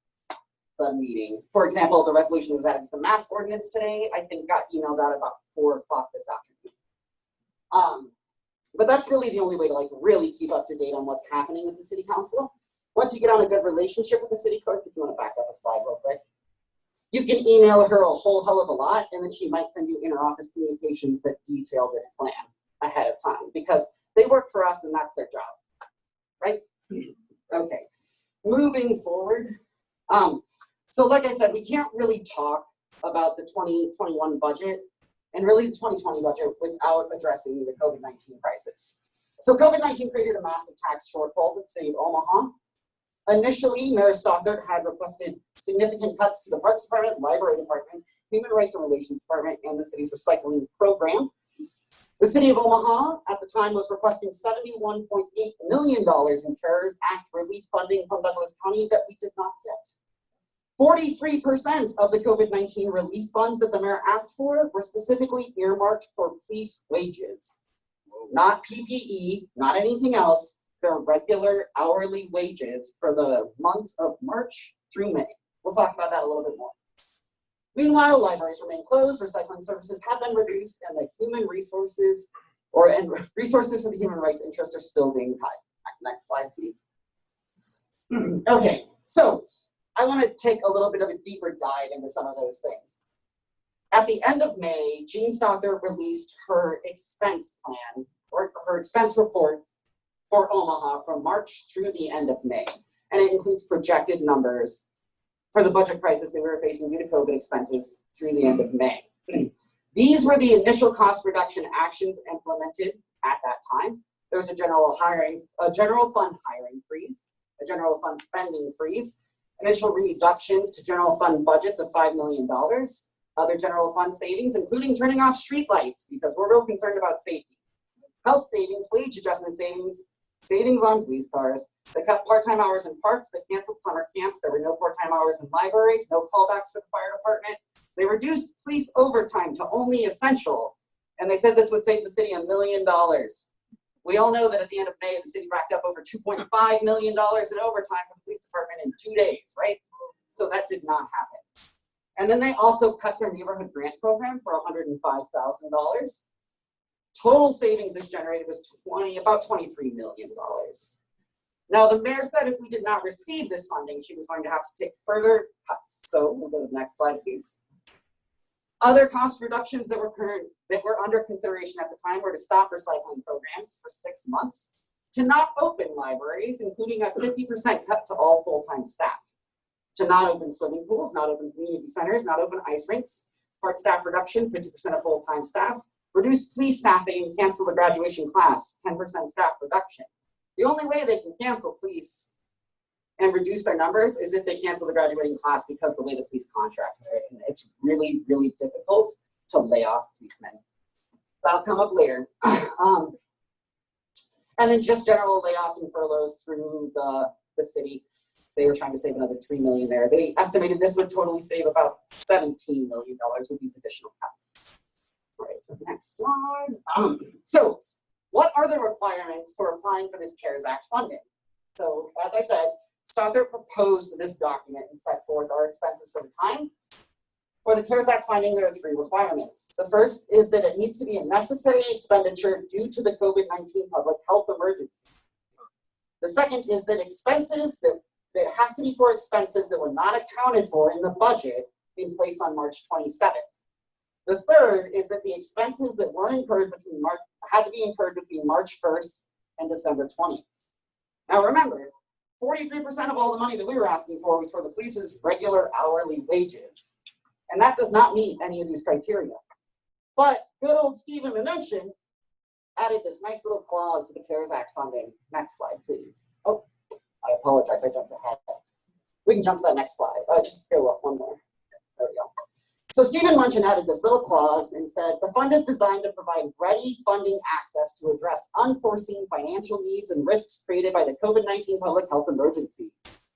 the meeting. For example, the resolution that was added to the mask ordinance today, I think got emailed out about 4 o'clock this afternoon. But that's really the only way to like really keep up to date on what's happening with the city council. Once you get on a good relationship with the city clerk, if you want to back up a slide real quick, you can email her a whole hell of a lot, and then she might send you inter-office communications that detail this plan ahead of time because they work for us and that's their job, right? Okay, moving forward. So like I said, we can't really talk about the 2021 budget and really the 2020 budget without addressing the COVID-19 crisis. So COVID-19 created a massive tax shortfall for the city of Omaha. Initially, Mayor Stothert had requested significant cuts to the Parks Department, Library Department, Human Rights and Relations Department, and the city's recycling program. The city of Omaha at the time was requesting $71.8 million in CARES Act relief funding from Douglas County that we did not get. 43% of the COVID-19 relief funds that the mayor asked for were specifically earmarked for police wages. not PPE, not anything else. Their regular hourly wages for the months of March through May. We'll talk about that a little bit more. Meanwhile, libraries remain closed, recycling services have been reduced, and the human resources resources for the human rights interest are still being cut. Next slide, please. Okay, so I want to take a little bit of a deeper dive into some of those things. At the end of May, Jean Stother released her expense plan, or her expense report for Omaha from March through the end of May. And it includes projected numbers for the budget crisis that we were facing due to COVID expenses through the end of May. These were the initial cost reduction actions implemented at that time. There was a general fund hiring freeze, a general fund spending freeze, initial reductions to general fund budgets of $5 million, other general fund savings, including turning off streetlights because we're real concerned about safety, health savings, wage adjustment savings, savings on police cars. They cut part-time hours in parks. They canceled summer camps. There were no part-time hours in libraries, no callbacks for the fire department. They reduced police overtime to only essential. And they said this would save the city $1 million. We all know that at the end of May, the city racked up over $2.5 million in overtime for the police department in 2 days, right? So that did not happen. And then they also cut their neighborhood grant program for $105,000. Total savings this generated was about $23 million. Now, the mayor said if we did not receive this funding, she was going to have to take further cuts. So we'll go to the next slide, please. Other cost reductions that were under consideration at the time were to stop recycling programs for 6 months, to not open libraries, including a 50% cut to all full-time staff, to not open swimming pools, not open community centers, not open ice rinks, part staff reduction, 50% of full-time staff, reduce police staffing and cancel the graduation class, 10% staff reduction. The only way they can cancel police and reduce their numbers is if they cancel the graduating class because the way the police contract is written. It's really, really difficult to lay off policemen. That'll come up later. And then just general layoff and furloughs through the city. They were trying to save another $3 million there. They estimated this would totally save about $17 million with these additional cuts. All right, next slide. So what are the requirements for applying for this CARES Act funding? So as I said, Stother proposed this document and set forth our expenses for the time. For the CARES Act funding, there are 3 requirements. The first is that it needs to be a necessary expenditure due to the COVID-19 public health emergency. The second is that expenses that has to be for expenses that were not accounted for in the budget in place on March 27th. The third is that the expenses that were incurred had to be incurred between March 1st and December 20th. Now remember, 43% of all the money that we were asking for was for the police's regular hourly wages. And that does not meet any of these criteria. But good old Stephen Mnuchin added this nice little clause to the CARES Act funding. Next slide, please. Oh, I apologize, I jumped ahead. We can jump to that next slide. Just go up one more. There we go. So Stephen Mnuchin added this little clause and said, the fund is designed to provide ready funding access to address unforeseen financial needs and risks created by the COVID-19 public health emergency.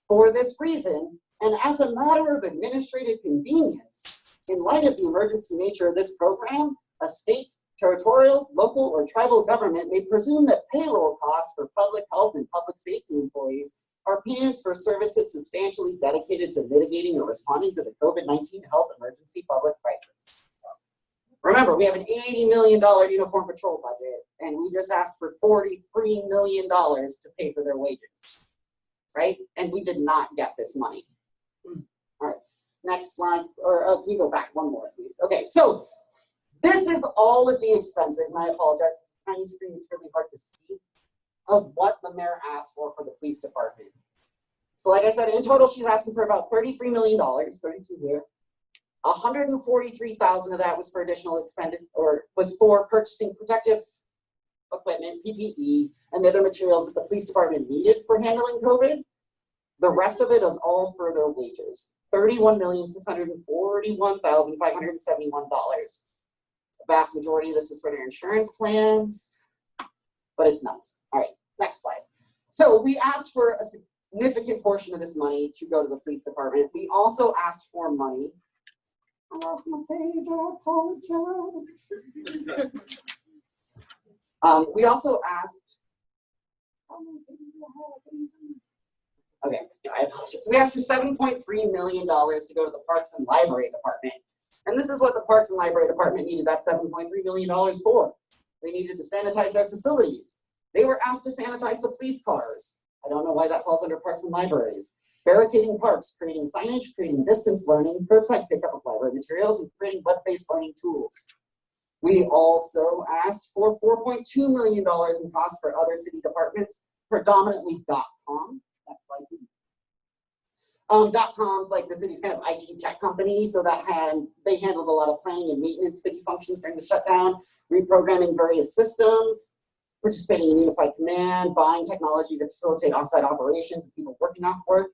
For this reason, and as a matter of administrative convenience, in light of the emergency nature of this program, a state, territorial, local, or tribal government may presume that payroll costs for public health and public safety employees are payments for services substantially dedicated to mitigating or responding to the COVID-19 health emergency public crisis. Remember, we have an $80 million uniform patrol budget, and we just asked for $43 million to pay for their wages, right? And we did not get this money. All right, next slide, or can you go back one more, please? Okay, so this is all of the expenses, and I apologize, it's a tiny screen, it's really hard to see, of what the mayor asked for the police department. So like I said, in total, she's asking for about $33 million, 32 here. 143,000 of that was for additional or was for purchasing protective equipment, PPE, and the other materials that the police department needed for handling COVID. The rest of it is all for their wages, $31,641,571. The vast majority of this is for their insurance plans, but it's nuts. All right, next slide. So we asked for a significant portion of this money to go to the police department. We also asked for money. I lost my page, I apologize. We also asked, okay, I apologize. We asked for $7.3 million to go to the Parks and Library Department. And this is what the Parks and Library Department needed that $7.3 million for. They needed to sanitize their facilities. They were asked to sanitize the police cars. I don't know why that falls under Parks and Libraries. Barricading parks, creating signage, creating distance learning, curbside pickup of library materials, and creating web-based learning tools. We also asked for $4.2 million in costs for other city departments, predominantly .com. .com's like the city's kind of IT tech company, so that they handled a lot of planning and maintenance city functions during the shutdown, reprogramming various systems, participating in unified command, buying technology to facilitate offsite operations and people working off work,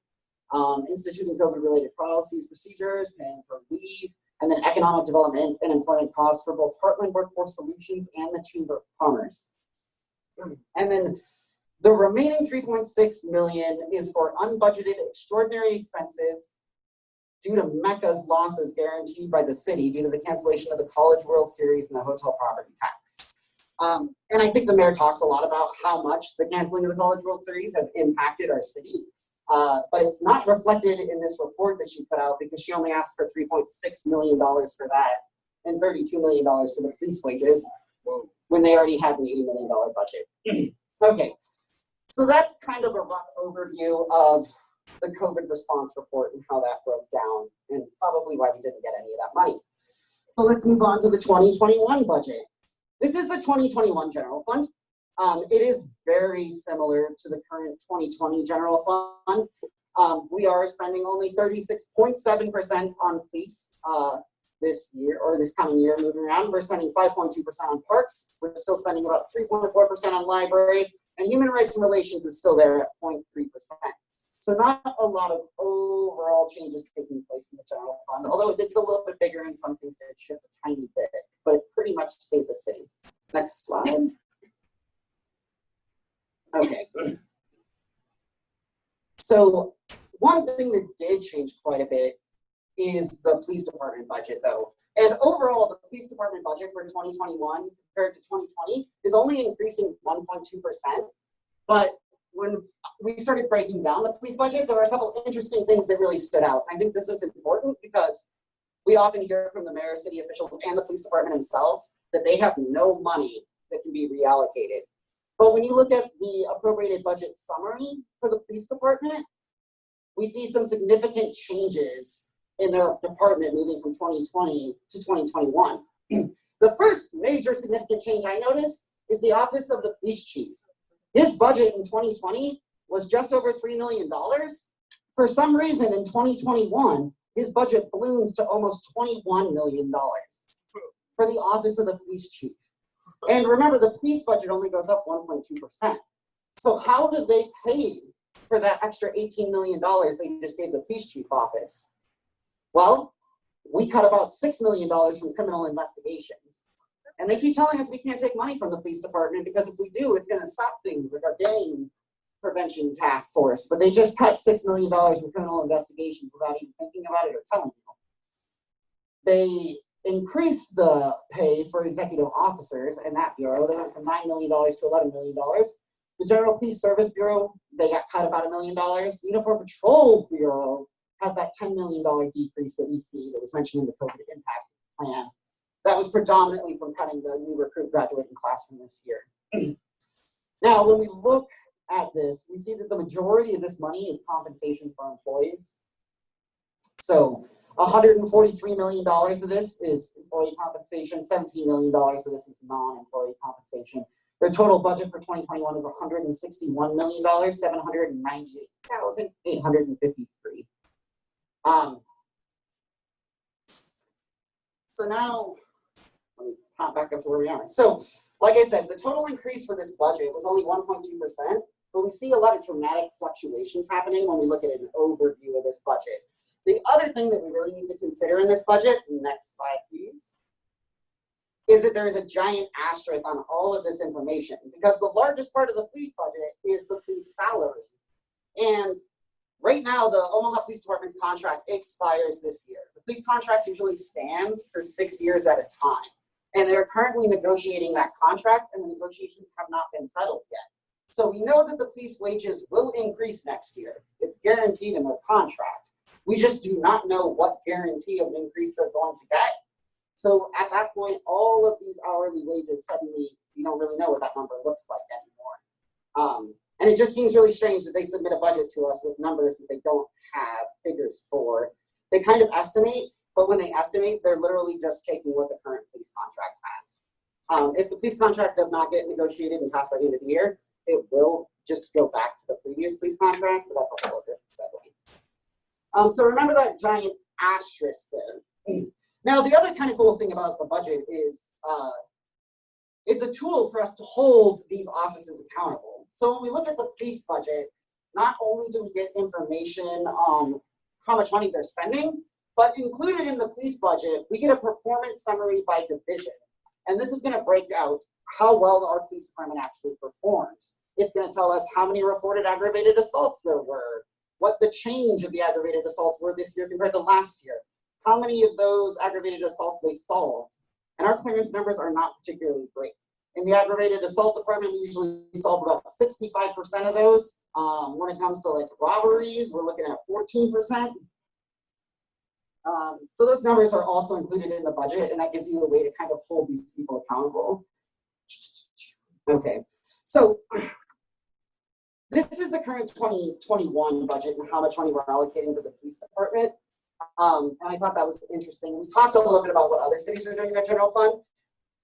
instituting COVID-related policies, procedures, paying for leave, and then economic development and employment costs for both Heartland Workforce Solutions and the Chamber of Commerce. And then the remaining $3.6 million is for unbudgeted extraordinary expenses due to Mecca's losses guaranteed by the city due to the cancellation of the College World Series and the hotel property tax. And I think the mayor talks a lot about how much the canceling of the College World Series has impacted our city. But it's not reflected in this report that she put out because she only asked for $3.6 million for that and $32 million for the police wages when they already had an $80 million budget. Okay, so that's kind of a rough overview of the COVID response report and how that broke down and probably why we didn't get any of that money. So let's move on to the 2021 budget. This is the 2021 general fund. It is very similar to the current 2020 general fund. We are spending only 36.7% on police this year, or this coming year, moving around. We're spending 5.2% on parks. We're still spending about 3.4% on libraries, and human rights and relations is still there at 0.3%. So not a lot of overall changes taking place in the general fund, although it did get a little bit bigger and some things did shift a tiny bit, but it pretty much stayed the same. Next slide. Okay. So one thing that did change quite a bit is the police department budget, though. And overall, the police department budget for 2021 compared to 2020 is only increasing 1.2%. But when we started breaking down the police budget, there were a couple interesting things that really stood out. I think this is important because we often hear from the mayor, city officials, and the police department themselves that they have no money that can be reallocated. But when you look at the appropriated budget summary for the police department, we see some significant changes in their department moving from 2020 to 2021. The first major significant change I noticed is the office of the police chief. His budget in 2020 was just over $3 million. For some reason in 2021, his budget balloons to almost $21 million for the office of the police chief. And remember, the police budget only goes up 1.2%. So how do they pay for that extra $18 million they just gave the police chief office? Well, we cut about $6 million from criminal investigations. And they keep telling us we can't take money from the police department because if we do, it's going to stop things like our gang prevention task force. But they just cut $6 million from criminal investigations without even thinking about it or telling you. They increased the pay for executive officers in that bureau. They went from $9 million to $11 million. The General Police Service Bureau, they got cut about $1 million. The Uniform Patrol Bureau has that $10 million decrease that we see that was mentioned in the COVID impact plan. That was predominantly from cutting the new recruit graduating class from this year. Now, when we look at this, we see that the majority of this money is compensation for employees. So $143 million of this is employee compensation, $17 million of this is non-employee compensation. Their total budget for 2021 is $161 million, $798,853. So now, let me pop back up to where we are. So, like I said, the total increase for this budget was only 1.2%, but we see a lot of dramatic fluctuations happening when we look at an overview of this budget. The other thing that we really need to consider in this budget, next slide please, is that there is a giant asterisk on all of this information because the largest part of the police budget is the police salary. And right now, the Omaha Police Department's contract expires this year. The police contract usually stands for 6 years at a time. And they're currently negotiating that contract, and the negotiations have not been settled yet. So we know that the police wages will increase next year. It's guaranteed in their contract. We just do not know what guarantee of an increase they're going to get. So at that point, all of these hourly wages, suddenly, you don't really know what that number looks like anymore. And it just seems really strange that they submit a budget to us with numbers that they don't have figures for. They kind of estimate, but when they estimate, they're literally just taking what the current police contract has. If the police contract does not get negotiated and passed by the end of the year, it will just go back to the previous police contract, but that's a whole other segue. So remember that giant asterisk there. Now, the other kind of cool thing about the budget is it's a tool for us to hold these offices accountable. So when we look at the police budget, not only do we get information on how much money they're spending, but included in the police budget, we get a performance summary by division. And this is going to break out how well our police department actually performs. It's going to tell us how many reported aggravated assaults there were, what the change of the aggravated assaults were this year compared to last year, how many of those aggravated assaults they solved. And our clearance numbers are not particularly great. In the aggravated assault department, we usually solve about 65% of those. When it comes to like robberies, we're looking at 14%. So those numbers are also included in the budget, and that gives you a way to kind of hold these people accountable. Okay, so this is the current 2021 budget and how much money we're allocating to the police department. And I thought that was interesting. We talked a little bit about what other cities are doing in their general fund,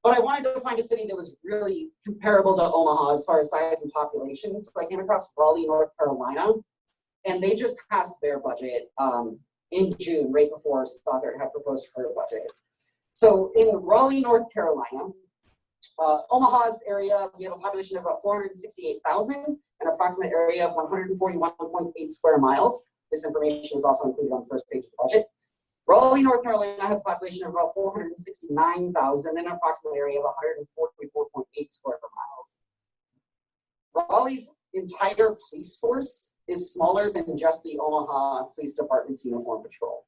but I wanted to find a city that was really comparable to Omaha as far as size and population. So I came across Raleigh, North Carolina, and they just passed their budget in June, right before Stothard had proposed her budget. So in Raleigh, North Carolina, Omaha's area, we have a population of about 468,000, an approximate area of 141.8 square miles. This information is also included on the first page of the budget. Raleigh, North Carolina has a population of about 469,000 and an approximate area of 144.8 square miles. Raleigh's entire police force is smaller than just the Omaha Police Department's uniform patrol.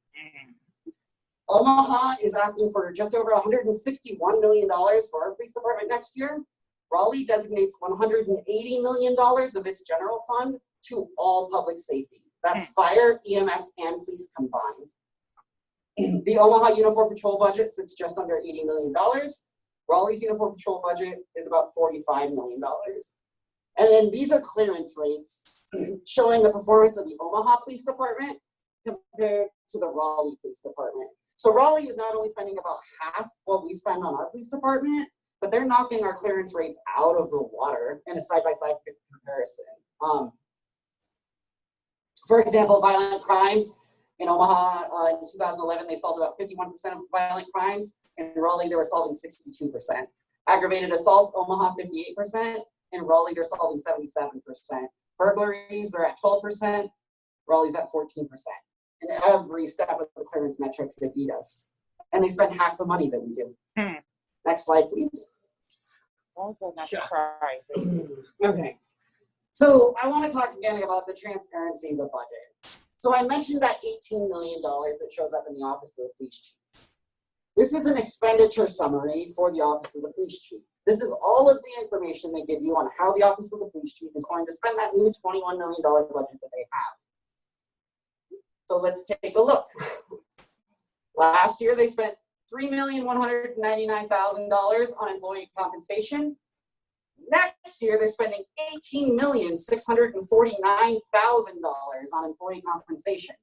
Omaha is asking for just over $161 million for our police department next year. Raleigh designates $180 million of its general fund to all public safety. That's fire, EMS, and police combined. The Omaha Uniform Patrol budget sits just under $80 million. Raleigh's Uniform Patrol budget is about $45 million. And then these are clearance rates showing the performance of the Omaha Police Department compared to the Raleigh Police Department. So Raleigh is not only spending about half what we spend on our police department, but they're knocking our clearance rates out of the water in a side-by-side comparison. For example, violent crimes in Omaha in 2011, they solved about 51% of violent crimes. In Raleigh, they were solving 62%. Aggravated assaults, Omaha 58%. In Raleigh, they're solving 77%. Burglaries, they're at 12%. Raleigh's at 14%. In every step of the clearance metrics, they beat us. And they spend half the money that we do. Next slide, please. Also not surprising. Okay. So I want to talk again about the transparency of the budget. So I mentioned that $18 million that shows up in the Office of the Police Chief. This is an expenditure summary for the Office of the Police Chief. This is all of the information they give you on how the Office of the Police Chief is going to spend that new $21 million budget that they have. So let's take a look. Last year, they spent $3,199,000 on employee compensation. Next year, they're spending $18,649,000 on employee compensation.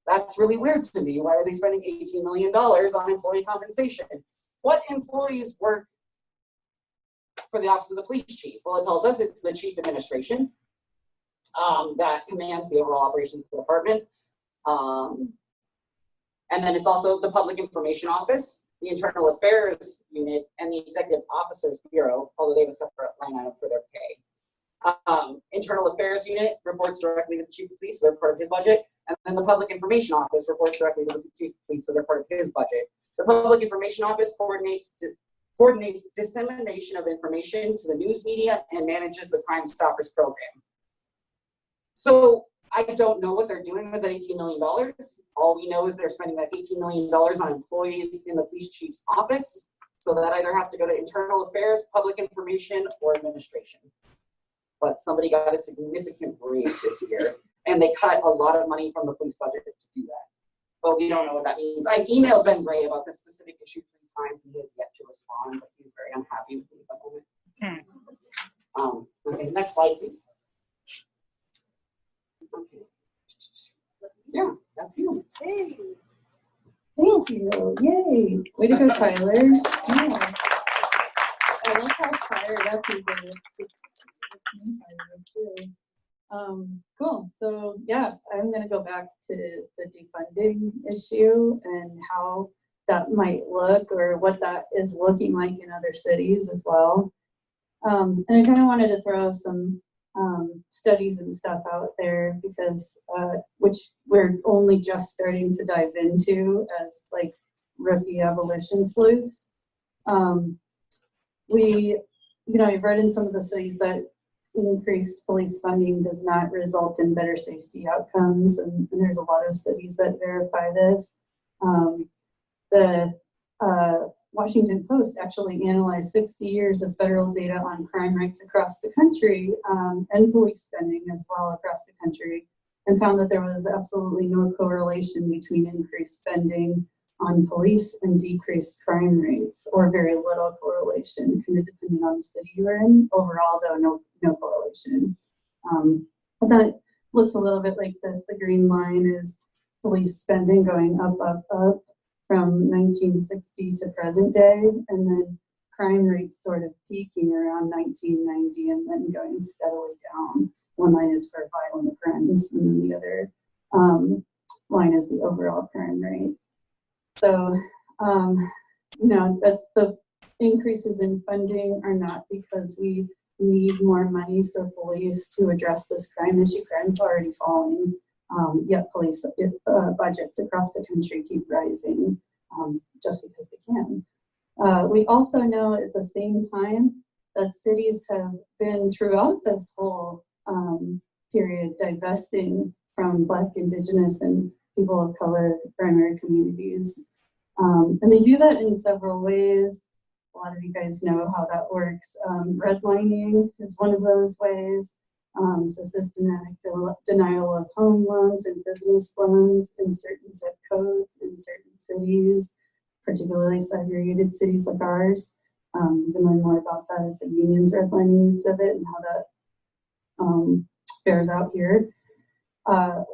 That's really weird to me. Why are they spending $18 million on employee compensation? What employees work for the Office of the Police Chief? Well, it tells us it's the Chief Administration that commands the overall operations of the department. And then it's also the Public Information Office, the Internal Affairs Unit, and the Executive Officers Bureau, although they have a separate line item for their pay. Internal Affairs Unit reports directly to the Chief of Police, so they're part of his budget. And then the Public Information Office reports directly to the Chief of Police, so they're part of his budget. The Public Information Office coordinates dissemination of information to the news media and manages the Crime Stoppers program. So I don't know what they're doing with that $18 million. All we know is they're spending that $18 million on employees in the police chief's office. So that either has to go to internal affairs, public information, or administration. But somebody got a significant raise this year, and they cut a lot of money from the police budget to do that. But we don't know what that means. I emailed Ben Gray about this specific issue 3 times, and he has yet to respond, but he's very unhappy with me at the moment. Okay, next slide, please. Okay. Yeah, that's you. Hey. Thank you. Yay. Way to go, Tyler. Yeah. I love how fired up you get. Cool. So yeah, I'm gonna go back to the defunding issue and how that might look or what that is looking like in other cities as well. And I kind of wanted to throw some studies and stuff out there because which we're only just starting to dive into as like rookie abolition sleuths. I've read in some of the studies that increased police funding does not result in better safety outcomes, and there's a lot of studies that verify this. The Washington Post actually analyzed 60 years of federal data on crime rates across the country and police spending as well across the country, and found that there was absolutely no correlation between increased spending on police and decreased crime rates, or very little correlation, kind of depending on the city you're in. Overall, though, no correlation. But that looks a little bit like this. The green line is police spending going up, up, up from 1960 to present day, and then crime rates sort of peaking around 1990 and then going steadily down. One line is for violent crimes, and then the other line is the overall crime rate. So, the increases in funding are not because we need more money for police to address this crime issue. Crime's already falling, yet police budgets across the country keep rising just because they can. We also know at the same time that cities have been throughout this whole period divesting from Black, Indigenous, and people of color primary communities. And they do that in several ways. A lot of you guys know how that works. Redlining is one of those ways. So systematic denial of home loans and business loans in certain zip codes in certain cities, particularly segregated cities like ours. You can learn more about that at the union's redlining exhibit and how that bears out here.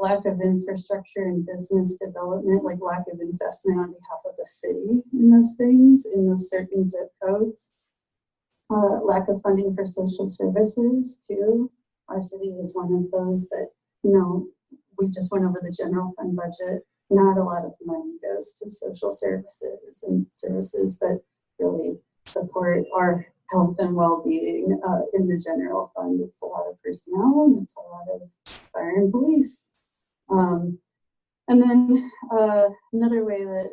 Lack of infrastructure and business development, like lack of investment on behalf of the city in those things, in those certain zip codes. Lack of funding for social services too. Our city is one of those that, we just went over the general fund budget. Not a lot of money goes to social services and services that really support our health and well-being in the general fund. It's a lot of personnel and it's a lot of fire and police. And then another way that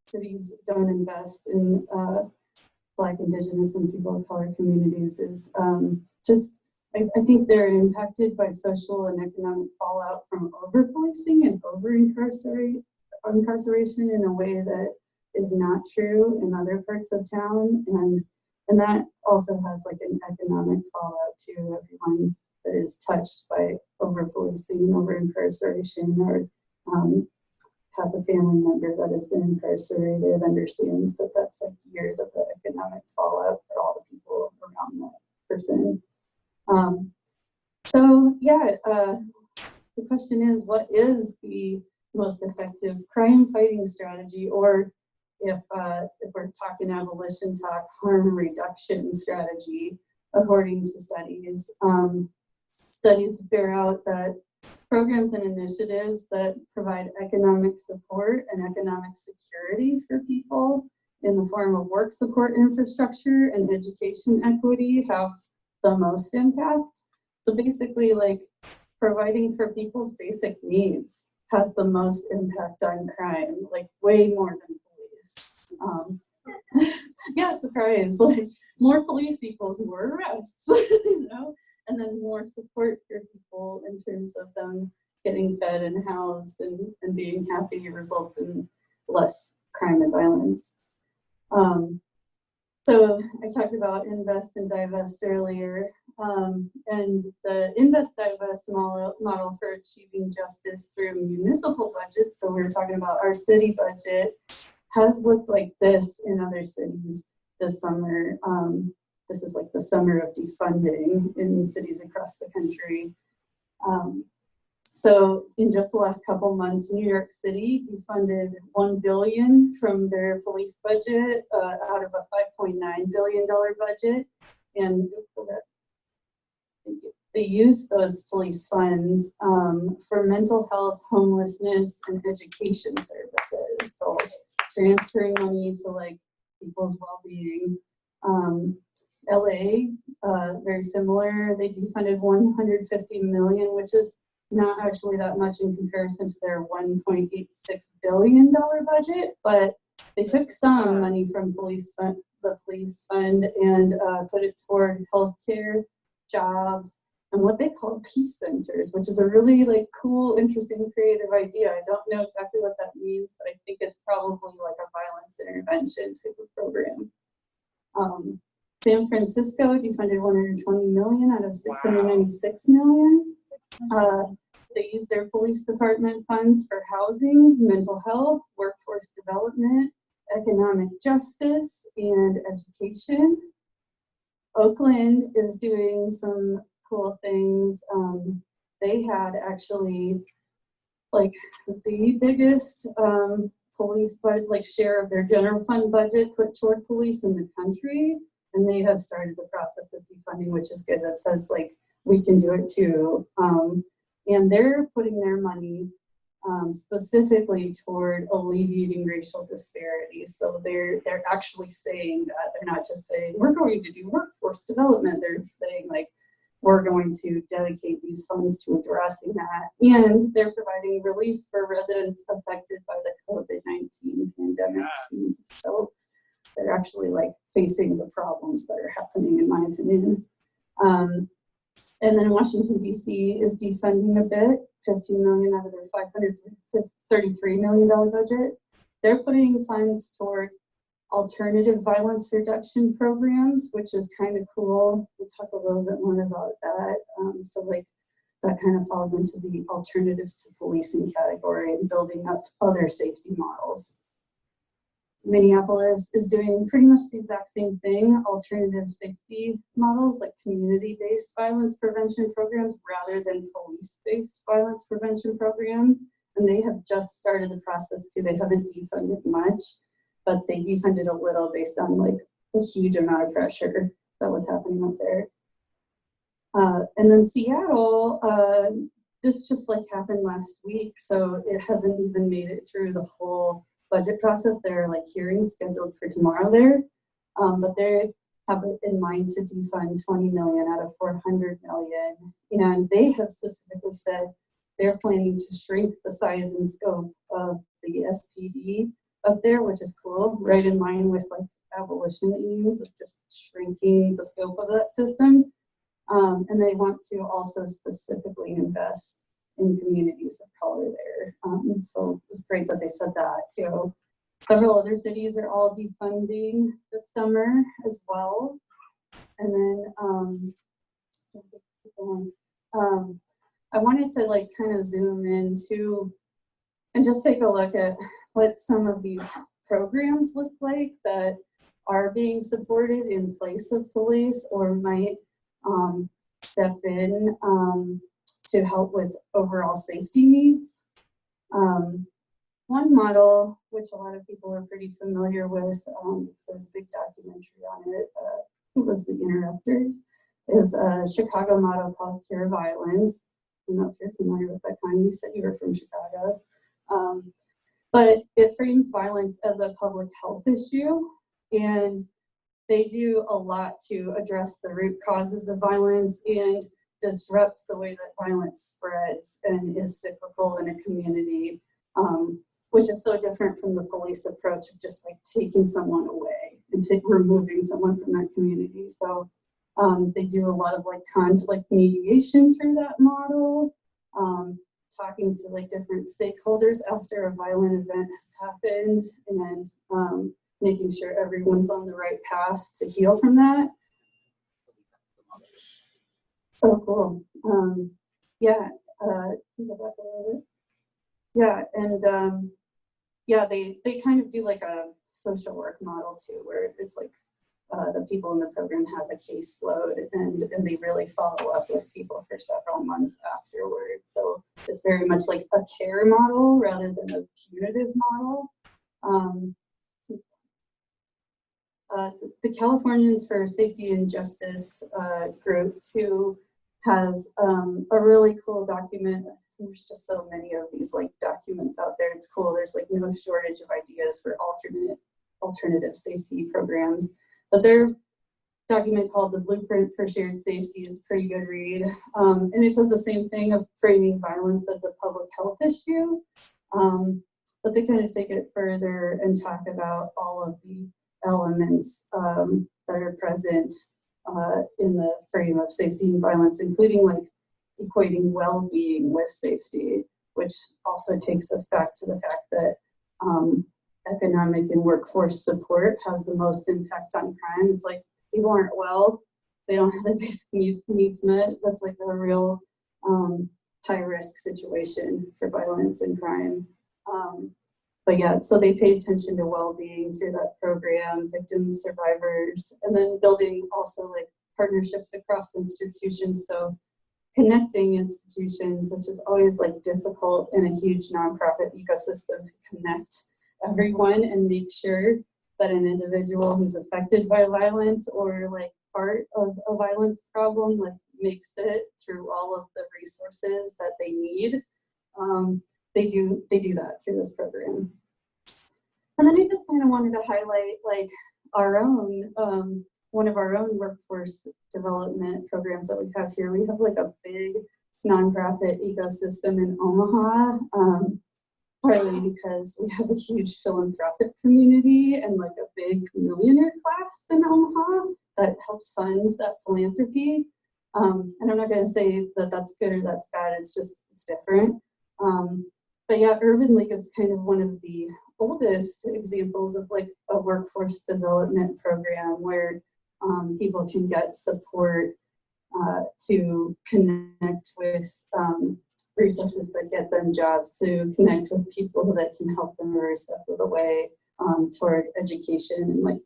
cities don't invest in Black, Indigenous, and people of color communities is I think they're impacted by social and economic fallout from over-policing and over-incarceration in a way that is not true in other parts of town. And that also has like an economic fallout to everyone that is touched by over-policing, over-incarceration, or has a family member that has been incarcerated, understands that that's like years of the economic fallout for all the people around that person. The question is, what is the most effective crime fighting strategy, or if we're talking abolition talk, harm reduction strategy, according to studies. Studies bear out that programs and initiatives that provide economic support and economic security for people in the form of work support infrastructure and education equity have the most impact. So basically, like, providing for people's basic needs has the most impact on crime, like way more than police. Yeah, surprise, like more police equals more arrests, and then more support for people in terms of them getting fed and housed and being happy results in less crime and violence. So I talked about invest and divest earlier, and the invest divest model for achieving justice through municipal budgets. So we were talking about our city budget has looked like this in other cities this summer. This is like the summer of defunding in cities across the country. So in just the last couple months, New York City defunded $1 billion from their police budget out of a $5.9 billion budget. And they used those police funds for mental health, homelessness, and education services. So transferring money to like people's well-being. LA, very similar. They defunded $150 million, which is not actually that much in comparison to their $1.86 billion budget, but they took some money from the police fund and put it toward healthcare, jobs, and what they call peace centers, which is a really like cool, interesting, creative idea. I don't know exactly what that means, but I think it's probably like a violence intervention type of program. San Francisco defunded $120 million out of $696 million. They used their police department funds for housing, mental health, workforce development, economic justice, and education. Oakland is doing some cool things. They had actually like the biggest police budget, like share of their general fund budget put toward police in the country. And they have started the process of defunding, which is good. That says like, we can do it too. And they're putting their money specifically toward alleviating racial disparities. So they're actually saying that. They're not just saying, we're going to do workforce development. They're saying like, we're going to dedicate these funds to addressing that. And they're providing relief for residents affected by the COVID-19 pandemic too. So they're actually like facing the problems that are happening, in my opinion. And then Washington, D.C. is defunding a bit, $15 million out of their $533 million budget. They're putting funds toward alternative violence reduction programs, which is kind of cool. We'll talk a little bit more about that. So like that kind of falls into the alternatives to policing category and building up other safety models. Minneapolis is doing pretty much the exact same thing, alternative safety models like community-based violence prevention programs rather than police-based violence prevention programs. And they have just started the process too. They haven't defunded much, but they defunded a little based on like the huge amount of pressure that was happening up there. And then Seattle, this just like happened last week, so it hasn't even made it through the whole budget process. There are like hearings scheduled for tomorrow there, but they have it in mind to defund 20 million out of 400 million. And they have specifically said they're planning to shrink the size and scope of the SPD up there, which is cool, right in line with like abolition aims of just shrinking the scope of that system. And they want to also specifically invest in communities of color there. So it's great that they said that too. Several other cities are all defunding this summer as well. And then I wanted to like kind of zoom in too and just take a look at what some of these programs look like that are being supported in place of police or might step in to help with overall safety needs. One model, which a lot of people are pretty familiar with, so there's a big documentary on it, it was The Interrupters, is a Chicago model called Cure Violence. I don't know if you're familiar with that kind. You said you were from Chicago. But it frames violence as a public health issue, and they do a lot to address the root causes of violence and disrupt the way that violence spreads and is cyclical in a community, which is so different from the police approach of just like taking someone away and removing someone from that community. So they do a lot of like conflict mediation through that model, talking to like different stakeholders after a violent event has happened, and making sure everyone's on the right path to heal from that. Oh, cool. Yeah, can you go back a little bit? Yeah, and yeah, they kind of do like a social work model too, where it's like the people in the program have a caseload and they really follow up with people for several months afterward. So it's very much like a care model rather than a punitive model. The Californians for Safety and Justice group too has a really cool document. There's just so many of these like documents out there. It's cool. There's like no shortage of ideas for alternative safety programs. But their document called The Blueprint for Shared Safety is a pretty good read. And it does the same thing of framing violence as a public health issue. But they kind of take it further and talk about all of the elements that are present in the frame of safety and violence, including like equating well-being with safety, which also takes us back to the fact that economic and workforce support has the most impact on crime. It's like people aren't well, they don't have their basic needs met. That's like a real high risk situation for violence and crime. But yeah, so they pay attention to well-being through that program, victims, survivors, and then building also like partnerships across institutions. So connecting institutions, which is always like difficult in a huge nonprofit ecosystem to connect everyone and make sure that an individual who's affected by violence or like part of a violence problem like makes it through all of the resources that they need. They do that through this program. And then I just kind of wanted to highlight like our own, one of our own workforce development programs that we have here. We have like a big nonprofit ecosystem in Omaha, partly because we have a huge philanthropic community and like a big millionaire class in Omaha that helps fund that philanthropy. And I'm not going to say that that's good or that's bad, it's different. But yeah, Urban League is kind of one of the oldest examples of like a workforce development program where people can get support to connect with resources that get them jobs, to connect with people that can help them every step of the way toward education and like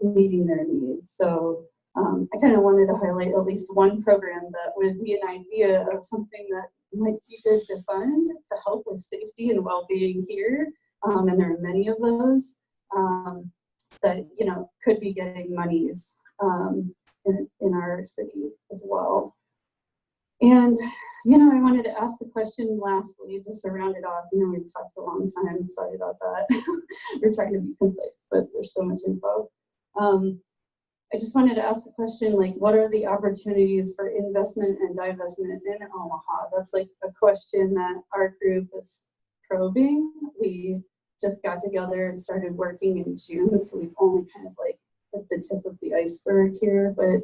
meeting their needs. So I kind of wanted to highlight at least one program that would be an idea of something that might be good to fund to help with safety and well-being here. And there are many of those that, you know, could be getting monies in our city as well. And, you know, I wanted to ask the question lastly, just to round it off. You know, we've talked a long time, sorry about that. We're trying to be concise, but there's so much info. I just wanted to ask the question, like, what are the opportunities for investment and divestment in Omaha? That's like a question that our group is probing. We just got together and started working in June, so we've only kind of like at the tip of the iceberg here. But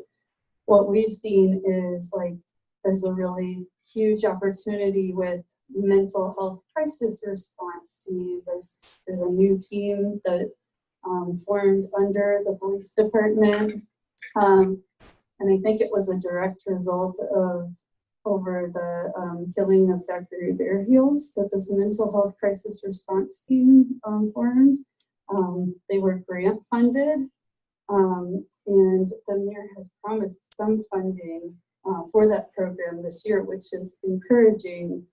what we've seen is like there's a really huge opportunity with mental health crisis response team. There's a new team that formed under the police department. And I think it was a direct result of over the killing of Zachary Bearheels that this mental health crisis response team formed. They were grant funded, and the mayor has promised some funding for that program this year, which is encouraging.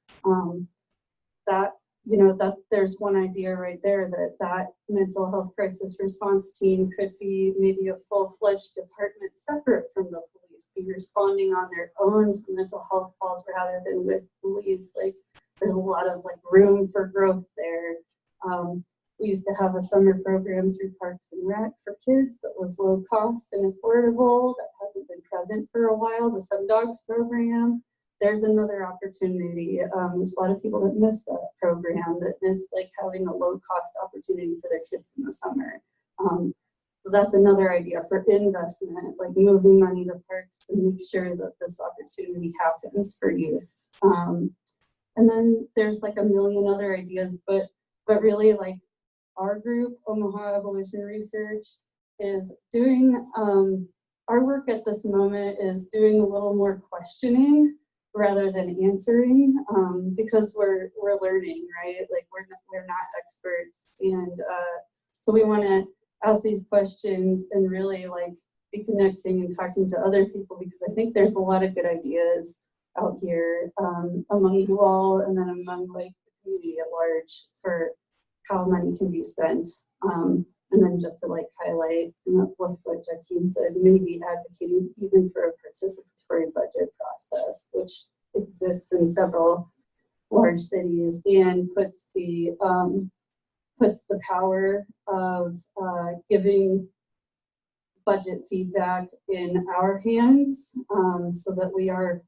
That, you know, that there's one idea right there that mental health crisis response team could be maybe a full-fledged department separate from the police, be responding on their own to mental health calls rather than with police. Like there's a lot of like room for growth there. We used to have a summer program through Parks and Rec for kids that was low cost and affordable, that hasn't been present for a while, the Sub Dogs program. There's another opportunity. There's a lot of people that miss that program, that miss like having a low cost opportunity for their kids in the summer. So that's another idea for investment, like moving money to parks to make sure that this opportunity happens for youth. And then there's like a million other ideas, but really like our group, Omaha Abolition Research, is doing, our work at this moment is doing a little more questioning rather than answering, because we're learning, right? Like we're not experts, and so we want to ask these questions and really like be connecting and talking to other people, because I think there's a lot of good ideas out here among you all, and then among like the community at large for how money can be spent. And then just to like highlight what Joaquin said, maybe advocating even for a participatory budget process, which exists in several large cities and puts the power of giving budget feedback in our hands, so that we are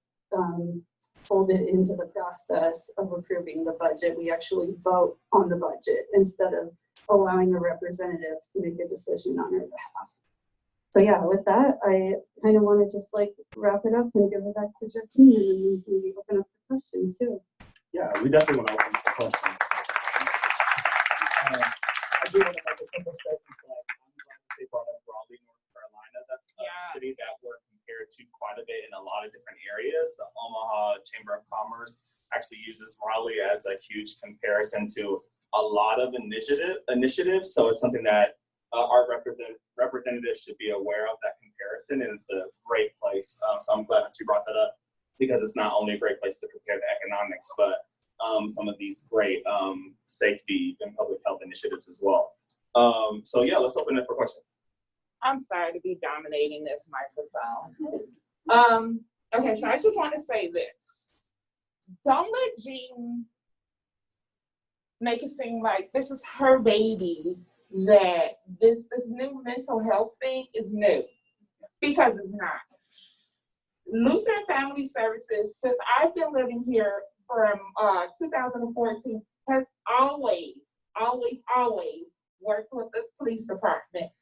folded into the process of approving the budget. We actually vote on the budget instead of allowing a representative to make a decision on our behalf. So yeah, with that, I kind of want to just like wrap it up and give it back to Joaquin, and then we can maybe open up for questions too. Yeah, we definitely want to open for questions. I do want to make a couple statements. Like, I'm glad that they brought up Raleigh, North Carolina. That's a city that we're compared to quite a bit in a lot of different areas. The Omaha Chamber of Commerce actually uses Raleigh as a huge comparison to a lot of initiatives. So it's something that our representatives should be aware of, that comparison, and it's a great place. So I'm glad that you brought that up, because it's not only a great place to compare the economics, but some of these great safety and public health initiatives as well. So yeah, let's open it for questions. I'm sorry to be dominating this microphone. Okay, so I just want to say this. Don't let Jean make it seem like this is her baby, that this new mental health thing is new, because it's not. Lutheran Family Services, since I've been living here from 2014, has always worked with the police department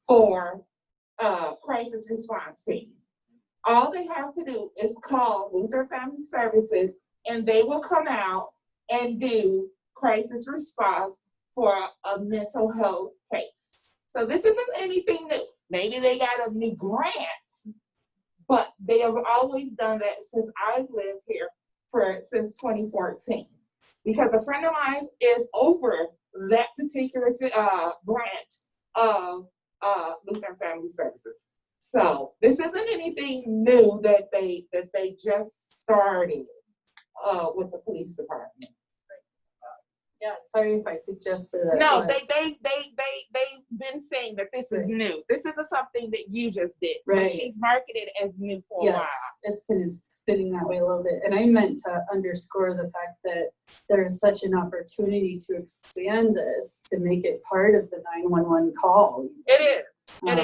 for crisis response team. All they have to do is call Lutheran Family Services, and they will come out and do crisis response for a mental health case. So this isn't anything that maybe they got a new grant, but they have always done that since I've lived here since 2014. Because a friend of mine is over that particular branch of Lutheran Family Services. So this isn't anything new that they just started with the police department. Yeah, sorry if I suggested that. No, they've been saying that this is new. This isn't something that you just did. Right. But she's marketed as new for a while. It's kind of spinning that way a little bit. And I meant to underscore the fact that there is such an opportunity to expand this, to make it part of the 911 call. It is. And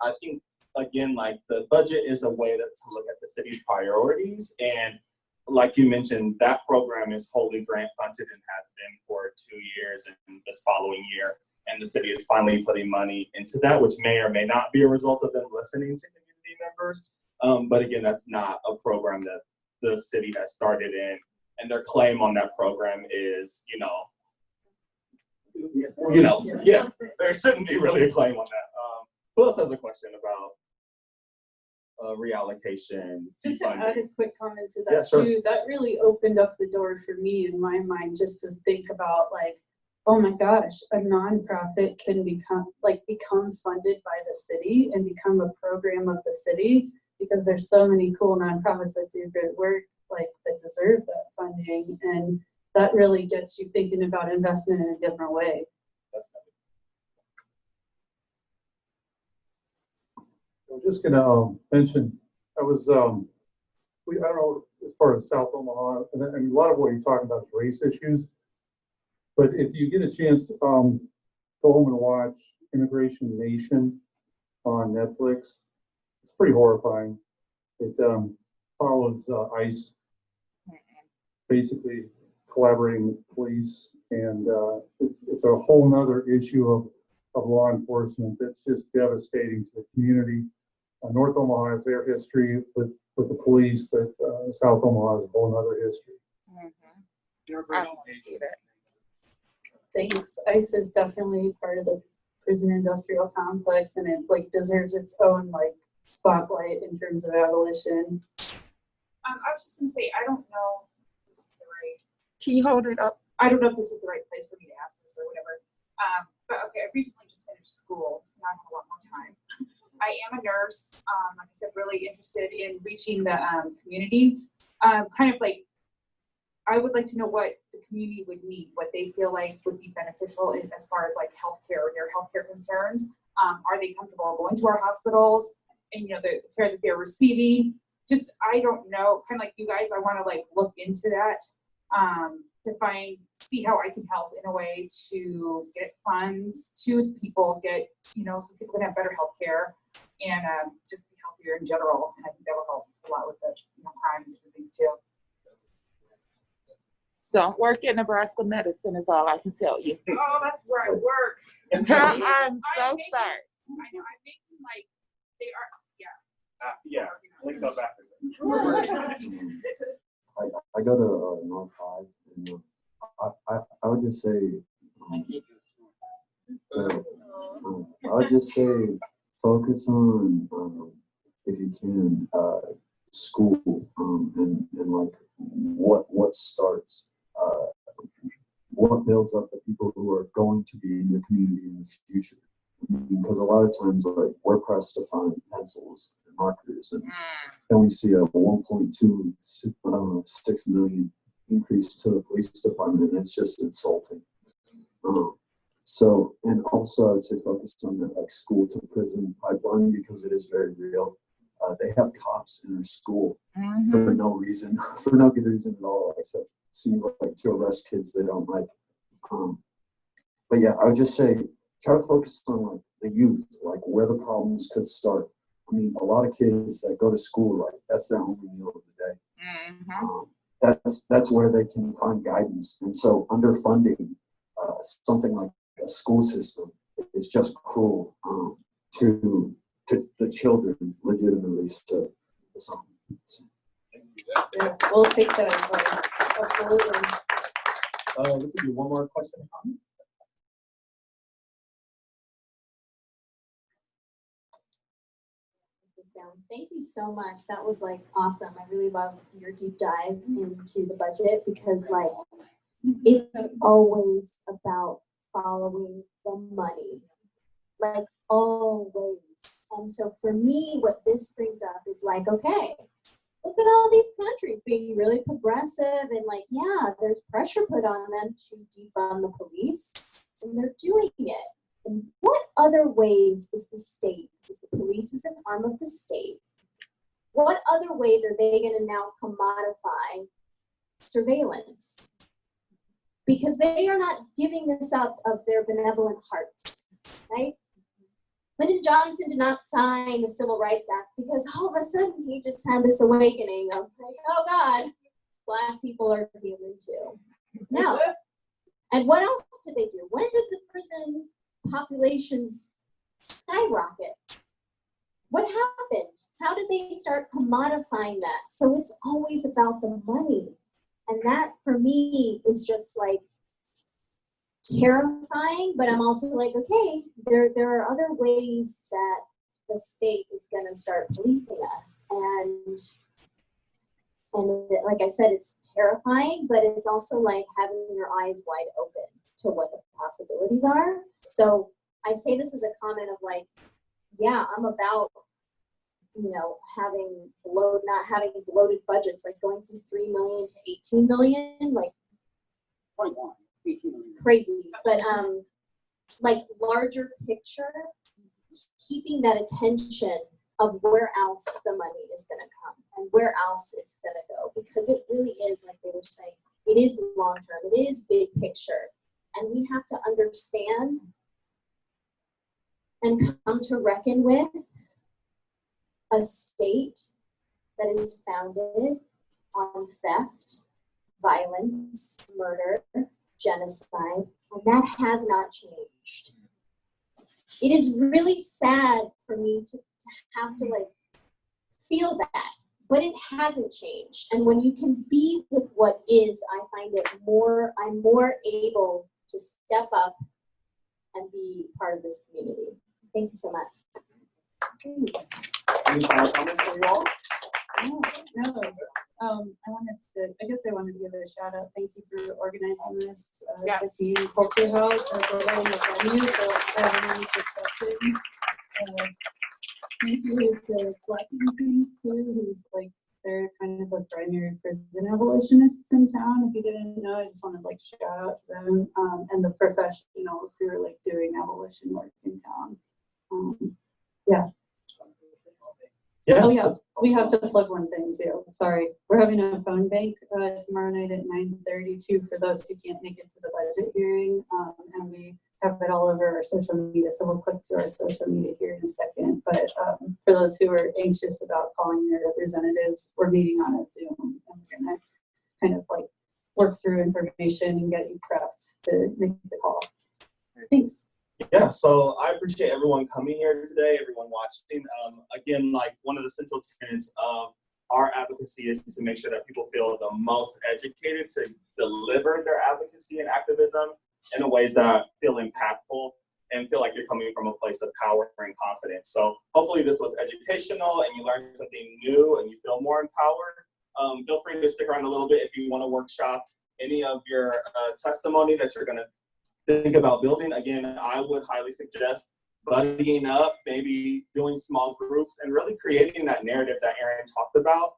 I think, again, like the budget is a way to look at the city's priorities. And like you mentioned, that program is wholly grant funded and has been for 2 years and this following year. And the city is finally putting money into that, which may or may not be a result of them listening to community members. But again, that's not a program that the city has started in. And their claim on that program is, there shouldn't be really a claim on that. Who else has a question about reallocation? Just to add a quick comment to that Yeah, sure. too, that really opened up the door for me in my mind, just to think about like, oh my gosh, a nonprofit can become funded by the city and become a program of the city, because there's so many cool nonprofits that do good work, like that deserve that funding, and that really gets you thinking about investment in a different way. I'm just gonna mention, I was, I don't know, as far as South Omaha, and a lot of what you're talking about is race issues. But if you get a chance, go home and watch Immigration Nation on Netflix. It's pretty horrifying. It follows ICE basically collaborating with police, and it's a whole nother issue of law enforcement that's just devastating to the community. North Omaha has their history with the police, but South Omaha has a whole nother history. I don't want to see that. Thanks. ICE is definitely part of the prison industrial complex, and it like deserves its own like spotlight in terms of abolition. I was just gonna say, I don't know if this is the right. Can you hold it up? I don't know if this is the right place for me to ask this or whatever. But okay, I recently just finished school, so now I have a lot more time. I am a nurse. Like I said, really interested in reaching the community. Kind of like, I would like to know what the community would need, what they feel like would be beneficial as far as like healthcare, their healthcare concerns. Are they comfortable going to our hospitals and, you know, the care that they're receiving? Just, I don't know, kind of like you guys, I want to like look into that to see how I can help in a way to get funds to people, get, you know, so people can have better healthcare and just be healthier in general. And I think that will help a lot with the, you know, crime and different things too. Don't work in Nebraska medicine is all I can tell you. Oh, that's where I work. I'm so sorry. I know, I'm making like, they are, yeah. Yeah, link up after. I go to North High, and I would just say, I would just say, focus on, if you can, school, and like what starts, what builds up the people who are going to be in your community in the future. Because a lot of times, like, we're pressed to find pencils and markers, and then we see a 1.26 million increase to the police department, and it's just insulting. So, and also I would say focus on the like school to prison pipeline, because it is very real. They have cops in their school for no reason, for no good reason at all, except seems like to arrest kids they don't like. But yeah, I would just say try to focus on like the youth, like where the problems could start. I mean, a lot of kids that go to school, like that's their only meal of the day. That's where they can find guidance. And so underfunding something like a school system is just cruel to the children, legitimately. So, Yeah, we'll take that advice. Absolutely. We could do one more question and comment. Thank you so much. That was like awesome. I really loved your deep dive into the budget, because like it's always about following the money, like always. And so for me, what this brings up is like, okay, look at all these countries being really progressive and like, yeah, there's pressure put on them to defund the police, and they're doing it. And what other ways is the state, because the police is an arm of the state, what other ways are they going to now commodify surveillance? Because they are not giving this up of their benevolent hearts, right? Lyndon Johnson did not sign the Civil Rights Act because all of a sudden he just had this awakening of like, oh God, Black people are human too. No. And what else did they do? When did the prison populations skyrocket? What happened? How did they start commodifying that? So it's always about the money. And that for me is just like terrifying, but I'm also like, okay, there are other ways that the state is going to start policing us. And like I said, it's terrifying, but it's also like having your eyes wide open to what the possibilities are. So I say this as a comment of like, yeah, I'm about, you know, not having bloated budgets, like going from 3 million to 18 million, like 21, 18 million. Crazy. But like larger picture, keeping that attention of where else the money is going to come and where else it's going to go, because it really is, like they were saying, it is long term, it is big picture, and we have to understand and come to reckon with a state that is founded on theft, violence, murder, genocide, and that has not changed. It is really sad for me to have to like feel that, but it hasn't changed. And when you can be with what is, I find I'm more able to step up and be part of this community. Thank you so much. Thanks. Any final comments from you all? No. I guess I wanted to give it a shout out. Thank you for organizing this. To Keene Culture House and providing a venue for everyone's discussions. Thank you to Black Pink too, who's like, they're kind of the primary prison abolitionists in town. If you didn't know, I just want to like shout out to them, and the professionals who are like doing abolition work in town. Yeah. Yes. Oh yeah, we have to plug one thing too. Sorry, we're having a phone bank tomorrow night at 9:30 too for those who can't make it to the budget hearing, and we have it all over our social media. So we'll click to our social media here in a second. But for those who are anxious about calling their representatives, we're meeting on a Zoom, and we're gonna kind of like work through information and get you prepped to make the call. Thanks. Yeah, so I appreciate everyone coming here today, everyone watching. Again, like one of the central tenets of our advocacy is to make sure that people feel the most educated to deliver their advocacy and activism in the ways that feel impactful and feel like you're coming from a place of power and confidence. So hopefully this was educational and you learned something new and you feel more empowered. Feel free to stick around a little bit if you want to workshop any of your testimony that you're going to think about building. Again, I would highly suggest buddying up, maybe doing small groups, and really creating that narrative that Aaron talked about,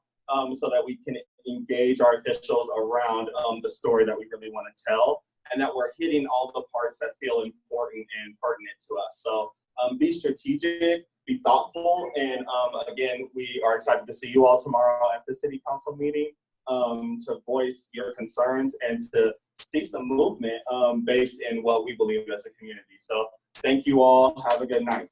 so that we can engage our officials around the story that we really want to tell, and that we're hitting all the parts that feel important and pertinent to us. So be strategic, be thoughtful, and again, we are excited to see you all tomorrow at the City Council meeting to voice your concerns and to see some movement based in what we believe as a community. So thank you all. Have a good night.